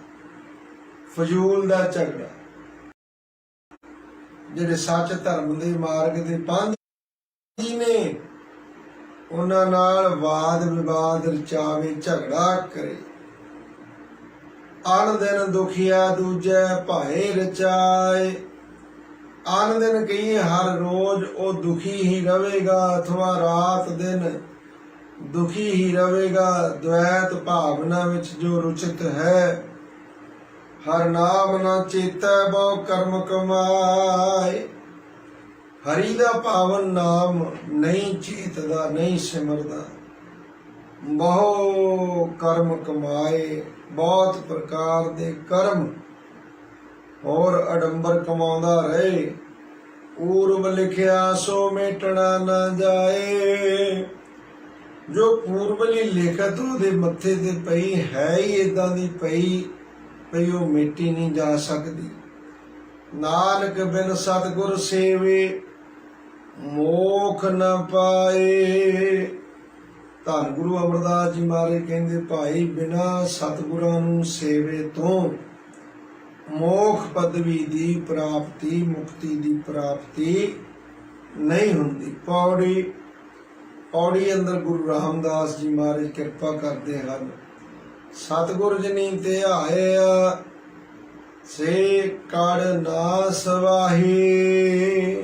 ਫਜ਼ੂਲ ਦਾ ਝਗੜਾ। ਜਿਹੜੇ ਸੱਚ ਧਰਮ ਦੇ ਮਾਰਗ ਦੇ ਪਾਂਧੀ ਨੇ, ਉਹਨਾਂ ਨਾਲ ਵਾਦ ਵਿਵਾਦ ਰਚਾਵੇ, ਝਗੜਾ ਕਰੇ। ਅਨ ਦਿਨ ਦੁਖੀਆ ਦੂਜੈ ਭਾਏ ਰਚਾਏ। ਅਨ ਦਿਨ ਕਹੀਏ ਹਰ ਰੋਜ਼ ਉਹ ਦੁਖੀ ਹੀ ਰਹੇਗਾ, ਅਥਵਾ ਰਾਤ ਦਿਨ ਦੁਖੀ ਹੀ ਰਹੇਗਾ। ਦ્વੈਤ ਭਾਵਨਾ ਵਿੱਚ ਜੋ ਰੁਚਿਤ ਹੈ, ਹਰ ਨਾਮ ਨਾ ਚੇਤੈ ਬਹੁ ਕਰਮ ਕਮਾਏ। ਹਰੀ ਦਾ ਪਾਵਨ ਨਾਮ ਨਹੀਂ ਚੇਤਦਾ, ਨਹੀਂ ਸਿਮਰਦਾ, ਬਹੁ ਕਰਮ ਕਮਾਏ। ਬਹੁਤ ਪ੍ਰਕਾਰ ਦੇ ਕਰਮ ਹੋਰ ਅਡੰਬਰ ਕਮਾਉਂਦਾ ਰਹੇ। ਪੂਰਬ ਲਿਖਿਆ ਸੋ ਮੇਟਣਾ ਨਾ ਜਾਏ। ਜੋ ਪੂਰਬਲੀ ਲਿਖਤ ਉਹਦੇ ਮੱਥੇ ਤੇ ਪਈ ਹੈ ਹੀ ਏਦਾਂ ਦੀ ਪਈ ਉਹ ਮਿੱਟੀ ਨਹੀਂ ਜਾ ਸਕਦੀ। ਨਾਨਕ ਬਿਨ ਸਤਿਗੁਰ ਸੇਵੇ ਮੋਖ ਨ ਪਾਏ। ਧੰਨ ਗੁਰੂ ਅਮਰਦਾਸ ਜੀ ਮਹਾਰਾਜ ਕਹਿੰਦੇ, ਭਾਈ ਬਿਨਾਂ ਸਤਿਗੁਰਾਂ ਨੂੰ ਸੇਵੇ ਤੋਂ ਮੋਖ ਪਦਵੀ ਦੀ ਪ੍ਰਾਪਤੀ, ਮੁਕਤੀ ਦੀ ਪ੍ਰਾਪਤੀ ਨਹੀਂ ਹੁੰਦੀ। ਪੌੜੀ ਅੰਦਰ ਗੁਰੂ ਰਾਮਦਾਸ ਜੀ ਮਹਾਰਾਜ ਕਿਰਪਾ ਕਰਦੇ ਹਨ। ਸਤਿਗੁਰ ਜਿਨੀ ਧਿਆਇਆ ਸੇ ਕੜ ਨਾ ਸਵਾਹੀ।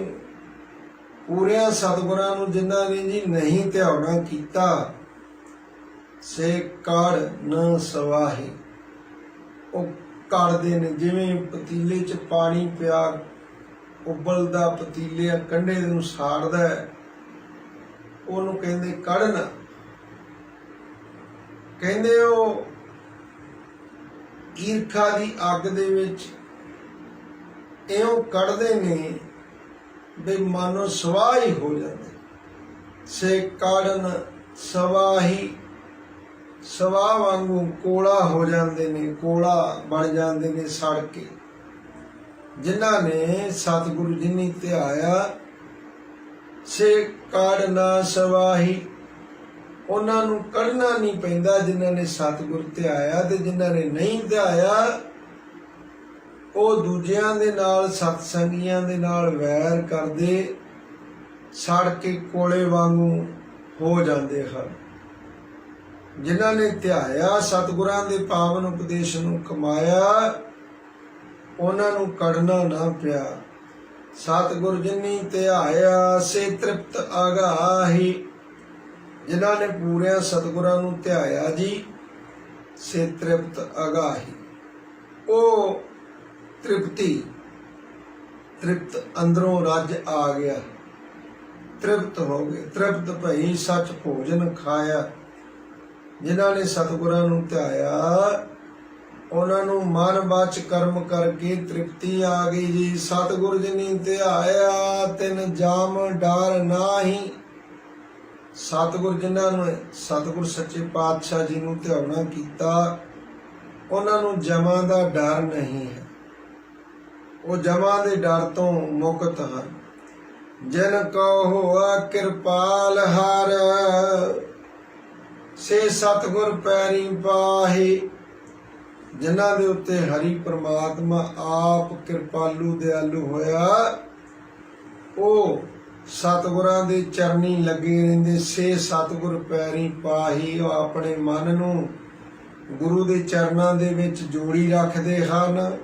ਪੂਰਿਆਂ ਸਤਿਗੁਰਾਂ ਨੂੰ ਜਿਨ੍ਹਾਂ ਨੇ ਜੀ ਨਹੀਂ ਧਿਆਉਣਾ ਕੀਤਾ, ਸੇ ਕੜ ਨ ਸਵਾਹੀ। ਉਹ ਕੜਦੇ ਨੇ, ਜਿਵੇਂ ਪਤੀਲੇ 'ਚ ਪਾਣੀ ਪਿਆ, ਉਬਲਦਾ ਪਤੀਲੇ ਕੰਢੇ ਨੂੰ ਸਾੜਦਾ, ਉਹਨੂੰ ਕਹਿੰਦੇ ਕੜਨਾ। ਕਹਿੰਦੇ ਉਹ ਈਰਖਾ ਦੀ ਅੱਗ ਦੇ ਵਿੱਚ ਇਉਂ ਕੱਢਦੇ ਨੇ ਵੀ ਮਾਨੋ ਸਵਾਹ ਹੀ ਹੋ ਜਾਂਦੇ। ਸੇ ਕਾੜਨ ਸਵਾਹੀ, ਸਵਾਹ ਵਾਂਗੂ ਕੋਲਾ ਹੋ ਜਾਂਦੇ ਨੇ, ਕੋਲਾ ਬਣ ਜਾਂਦੇ ਨੇ ਸੜ ਕੇ। ਜਿਨ੍ਹਾਂ ਨੇ ਸਤਿਗੁਰੂ ਜੀ ਨੇ ਧਿਆਇਆ, ਸੇ ਕਾੜ ਨਾ ਸਵਾਹੀ, ਉਹਨਾਂ ਨੂੰ ਕੱਢਣਾ ਨਹੀਂ ਪੈਂਦਾ ਜਿਨ੍ਹਾਂ ਨੇ ਸਤਿਗੁਰ ਧਿਆਇਆ। ਤੇ ਜਿਨ੍ਹਾਂ ਨੇ ਨਹੀਂ ਧਿਆਇਆ, ਉਹ ਦੂਜਿਆਂ ਦੇ ਨਾਲ, ਸਤਸੰਗੀਆਂ ਦੇ ਨਾਲ ਵੈਰ ਕਰਦੇ, ਸੜ ਕੇ ਕੋਲੇ ਵਾਂਗੂ ਹੋ ਜਾਂਦੇ ਹਨ। ਜਿਨ੍ਹਾਂ ਨੇ ਧਿਆਇਆ, ਸਤਿਗੁਰਾਂ ਦੇ ਪਾਵਨ ਉਪਦੇਸ਼ ਨੂੰ ਕਮਾਇਆ, ਉਹਨਾਂ ਨੂੰ ਕੱਢਣਾ ਨਾ ਪਿਆ। ਸਤਿਗੁਰ ਜਿਨੀ ਧਿਆਇਆ ਸੇ ਤ੍ਰਿਪਤ ਅਗਾਹੀ। ਜਿਨ੍ਹਾਂ ਨੇ ਪੂਰਿਆਂ ਸਤਿਗੁਰਾਂ ਨੂੰ ਧਿਆਇਆ ਜੀ, ਸੇ ਤ੍ਰਿਪਤ ਅਗਾਹੀ। ਉਹ ਤ੍ਰਿਪਤੀ, ਤ੍ਰਿਪਤ ਅੰਦਰੋਂ ਰੱਜ ਆ ਗਿਆ, ਤ੍ਰਿਪਤ ਹੋ ਗਏ। ਤ੍ਰਿਪਤ ਭਈ ਸੱਚ ਭੋਜਨ ਖਾਇਆ। ਜਿਨ੍ਹਾਂ ਨੇ ਸਤਿਗੁਰਾਂ ਨੂੰ ਧਿਆਇਆ, ਉਹਨਾਂ ਨੂੰ ਮਨ ਬਚ ਕਰਮ ਕਰਕੇ ਤ੍ਰਿਪਤੀ ਆ ਗਈ ਜੀ। ਸਤਿਗੁਰ ਜਿਨੀ ਧਿਆਇਆ ਤਿਨ ਜਾਮ ਡਰ ਨਾਹੀ। ਸਤਿਗੁਰ ਜਿਨ੍ਹਾਂ ਨੂੰ ਸਤਿਗੁਰ ਸੱਚੇ ਪਾਤਸ਼ਾਹ ਜੀ ਨੂੰ ਧਿਆਉਣਾ ਕੀਤਾ, ਉਹਨਾਂ ਨੂੰ ਜਮਾਂ ਦਾ ਡਰ ਨਹੀਂ ਹੈ। ਉਹ ਜਮਾਂ ਦੇ ਡਰ ਤੋਂ ਮੁਕਤ ਹਨ। ਜਿਨ ਕਉ ਹੋਆ ਕਿਰਪਾਲ ਹਰ, ਸੇ ਸਤਿਗੁਰ ਪੈਰੀ ਪਾਹੀ। ਜਿਨ੍ਹਾਂ ਦੇ ਉੱਤੇ ਹਰੀ ਪ੍ਰਮਾਤਮਾ ਆਪ ਕਿਰਪਾਲੂ ਦਿਆਲੂ ਹੋਇਆ, ਉਹ ਸਤਿਗੁਰਾਂ ਦੇ ਚਰਨੀ ਲੱਗੇ ਰਹਿੰਦੇ। ਸੇ ਸਤਿਗੁਰ ਪੈਰੀ ਪਾਹੀ। ਉਹ ਆਪਣੇ ਮਨ ਨੂੰ ਗੁਰੂ ਦੇ ਚਰਨਾਂ ਦੇ ਵਿੱਚ ਜੋੜੀ ਰੱਖਦੇ ਹਨ।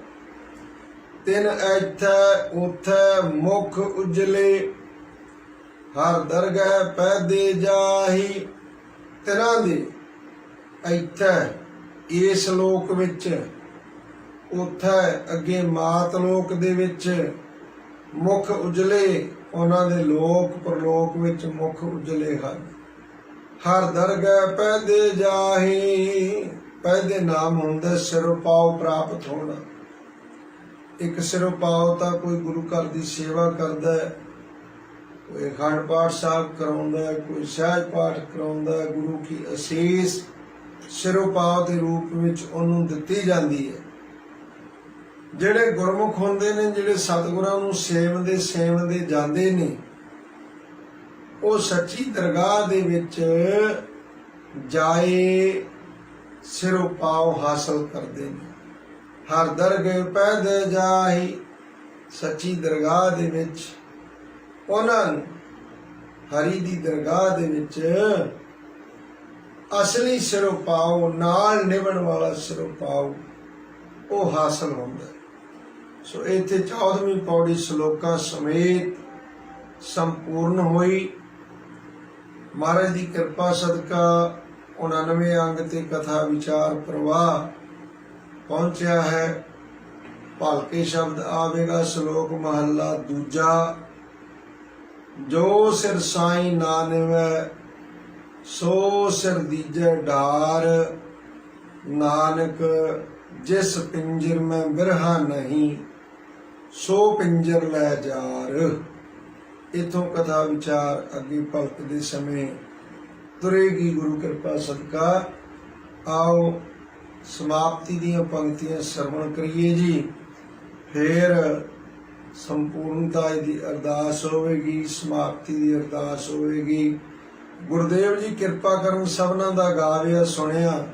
ਤਿਨ ਐਥੈ ਉਥੈ ਮੁਖ ਉਜਲੇ ਹਰ ਦਰਗਹਿ ਪੈਦੇ ਜਾਹੀ। ਤਿਨਾਂ ਦੇ ਇੱਥੈ ਇਸ ਲੋਕ ਵਿੱਚ, ਉਥੈ ਅੱਗੇ ਮਾਤ ਲੋਕ ਦੇ ਵਿੱਚ, ਮੁਖ ਉਜਲੇ ਉਹਨਾਂ ਦੇ ਲੋਕ ਪਰਲੋਕ ਵਿੱਚ ਮੁਖ ਉਜਲੇ ਹਨ। ਹਰ ਦਰਗਹਿ ਪੈਦੇ ਜਾਹੀ। ਪੈਦੇ ਨਾਮ ਹੁੰਦਾ ਸਿਰੋਂ ਪਾਉ ਪ੍ਰਾਪਤ ਹੋਣਾ। ਇੱਕ ਸਿਰੋਂ ਪਾਉ ਤਾਂ ਕੋਈ ਗੁਰੂ ਘਰ ਦੀ ਸੇਵਾ ਕਰਦਾ ਹੈ, ਕੋਈ ਅਖੰਡ ਪਾਠ ਸਾਹਿਬ ਕਰਾਉਂਦਾ ਹੈ, ਕੋਈ ਸਹਿਜ ਪਾਠ ਕਰਾਉਂਦਾ ਹੈ, ਗੁਰੂ ਕੀ ਅਸੀਸ ਸਿਰੋਂ ਪਾਉ ਦੇ ਰੂਪ ਵਿੱਚ ਉਹਨੂੰ ਦਿੱਤੀ ਜਾਂਦੀ ਹੈ। ਜਿਹੜੇ ਗੁਰਮੁਖ ਹੁੰਦੇ ਨੇ, ਜਿਹੜੇ ਸਤਿਗੁਰਾਂ ਨੂੰ ਸੇਵਦੇ ਜਾਂਦੇ ਨੇ, ਉਹ ਸੱਚੀ ਦਰਗਾਹ ਦੇ ਵਿੱਚ ਜਾਏ ਸਿਰੋਂ ਪਾਉ ਹਾਸਲ ਕਰਦੇ ਨੇ। ਹਰ ਦਰਗਹਿ ਪੈਦੇ ਜਾਹੀ। ਸੱਚੀ ਦਰਗਾਹ ਦੇ ਵਿੱਚ ਉਹਨਾਂ ਨੂੰ, ਹਰੀ ਦੀ ਦਰਗਾਹ ਦੇ ਵਿੱਚ ਅਸਲੀ ਸਿਰੋਂ ਪਾਉ, ਨਾਲ ਨਿਭਣ ਵਾਲਾ ਸਿਰੋਂ ਪਾਉ ਉਹ ਹਾਸਲ ਹੁੰਦਾ। ਸੋ ਇੱਥੇ 14ਵੀਂ ਪੌੜੀ ਸ਼ਲੋਕਾਂ ਸਮੇਤ ਸੰਪੂਰਨ ਹੋਈ। ਮਹਾਰਾਜ ਦੀ ਕਿਰਪਾ ਸਦਕਾ 99 ਅੰਗ ਤੇ ਕਥਾ ਵਿਚਾਰ ਪ੍ਰਵਾਹ ਪਹੁੰਚਿਆ ਹੈ। ਭਲਕੇ ਸ਼ਬਦ ਆਵੇਗਾ। ਸ਼ਲੋਕ ਮਹੱਲਾ ਦੂਜਾ। ਜੋ ਸਿਰ ਸਾਈ ਨਾ ਨਿਵੈ ਸੋ ਸਿਰ ਦੀਜੈ ਡਾਰ। ਨਾਨਕ ਜਿਸ ਪਿੰਜਰ ਮੈਂ ਬਿਰਹਾ ਨਹੀਂ ਸੋ ਪਿੰਜਰ ਲੈ ਜਾਰ। ਇਥੋਂ ਕਥਾ ਵਿਚਾਰ ਅੱਗੇ ਭਲਕਦੇ ਸਮੇਂ ਤੁਰੇਗੀ ਗੁਰੂ ਕਿਰਪਾ ਸਦਕਾ। ਆਓ ਸਮਾਪਤੀ ਦੀਆਂ ਪੰਕਤੀਆਂ ਸਰਵਣ ਕਰੀਏ ਜੀ। ਫਿਰ ਸੰਪੂਰਨਤਾ ਦੀ ਅਰਦਾਸ ਹੋਵੇਗੀ, ਸਮਾਪਤੀ ਦੀ ਅਰਦਾਸ ਹੋਵੇਗੀ। ਗੁਰਦੇਵ ਜੀ ਕਿਰਪਾ ਕਰਨ ਸਭਨਾਂ ਦਾ ਗਾਵਿਆ ਸੁਣਿਆ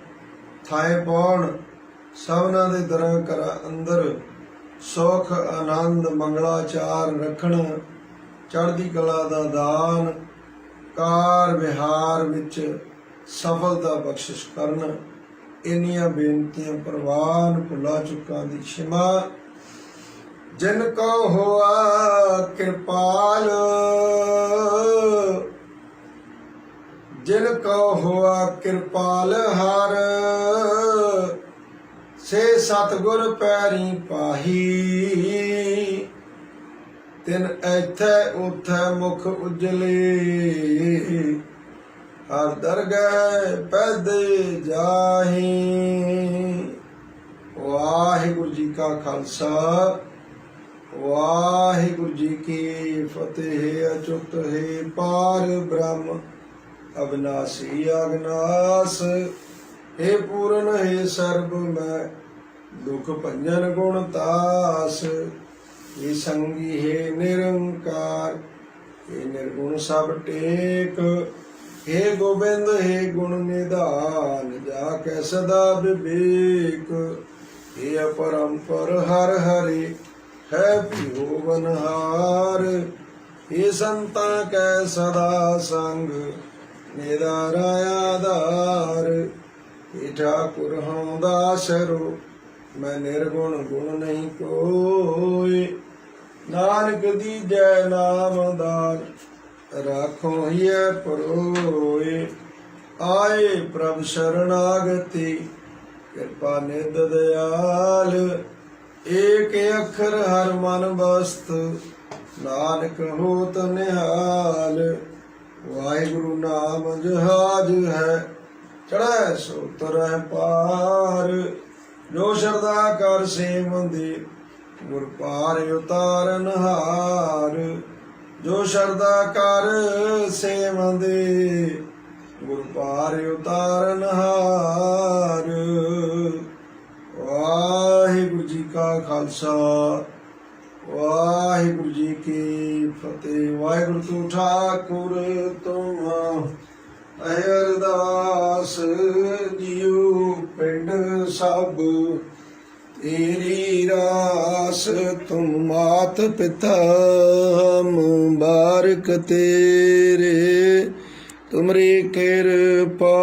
ਥਾਏ ਪਾਉਣ। ਸਭਨਾਂ ਦੇ ਦਰਾਂ ਘਰਾਂ ਅੰਦਰ ਸੁਖ ਆਨੰਦ ਮੰਗਲਾਚਾਰ ਰੱਖਣ। ਚੜ੍ਹਦੀ ਕਲਾ ਦਾ ਦਾਨ ਕਾਰ ਵਿਹਾਰ ਵਿੱਚ ਸਫਲਤਾ ਬਖਸ਼ਿਸ਼ ਕਰਨ। ਇੰਨੀਆਂ ਬੇਨਤੀਆਂ ਪ੍ਰਵਾਨ ਭੁਲਾ ਚੁੱਕਾਂ ਦੀ ਖਿਮਾ। ਜਿਨ ਕੋ ਹੋਆ ਕਿਰਪਾਲ, ਜਿਨ ਕੋ ਹੋਆ ਕਿਰਪਾਲ ਹਰ। ਸੇ ਸਤਿਗੁਰ ਪੈਰੀ ਪਾਹੀ। ਤਿਨ ਐਥੈ ਉਥੈ ਮੁਖ ਉਜਲੇ ਹਰ ਦਰਗਹਿ ਪੈਦੇ ਜਾਹੀ। ਵਾਹਿਗੁਰੂ ਜੀ ਕਾ ਖਾਲਸਾ, ਵਾਹਿਗੁਰੂ ਜੀ ਕੀ ਫਤਿਹ। ਅਚੁੱਤ ਹੈ ਪਾਰ ਬ੍ਰਹਮ ਅਬਿਨਾਸੀ ਅਗਨਾਸ। हे पूरन हे सर्ब मैं दुख भंजन गुण तास। हे संगी हे निरंकार हे निर्गुण सब टेक। हे गोबिंद हे गुण निधान जाके सदा विवेक। हे अपरंपर हर हरि है पिहोवनहार। हे संता कै सदा संग निदारा आधार। हे ठाकुर हूँ दासरो मैं निर्गुण गुण नहीं कोई। नानक दीजै नाम दान राखो हिय परोए। आए प्रभ शरणागति कृपा निध दयाल। एक अखर हर मन बस्त नानक होत निहाल। वाहिगुरु नाम जहाज है चढ़ै सो तरह पार। जो शरदा कर सेवंदे गुर पार उतारन हार। जो शरदा कर सेवंदे गुर पार उतारन हार। वाहिगुरु जी का खालसा, वाहिगुरु जी की फतेह। वाहिगुरु तू ठाकुर तुम अरदास जियो पिंड सब तेरी रास। तुम मात पिता मुबारक तेरे तुमरी कृपा।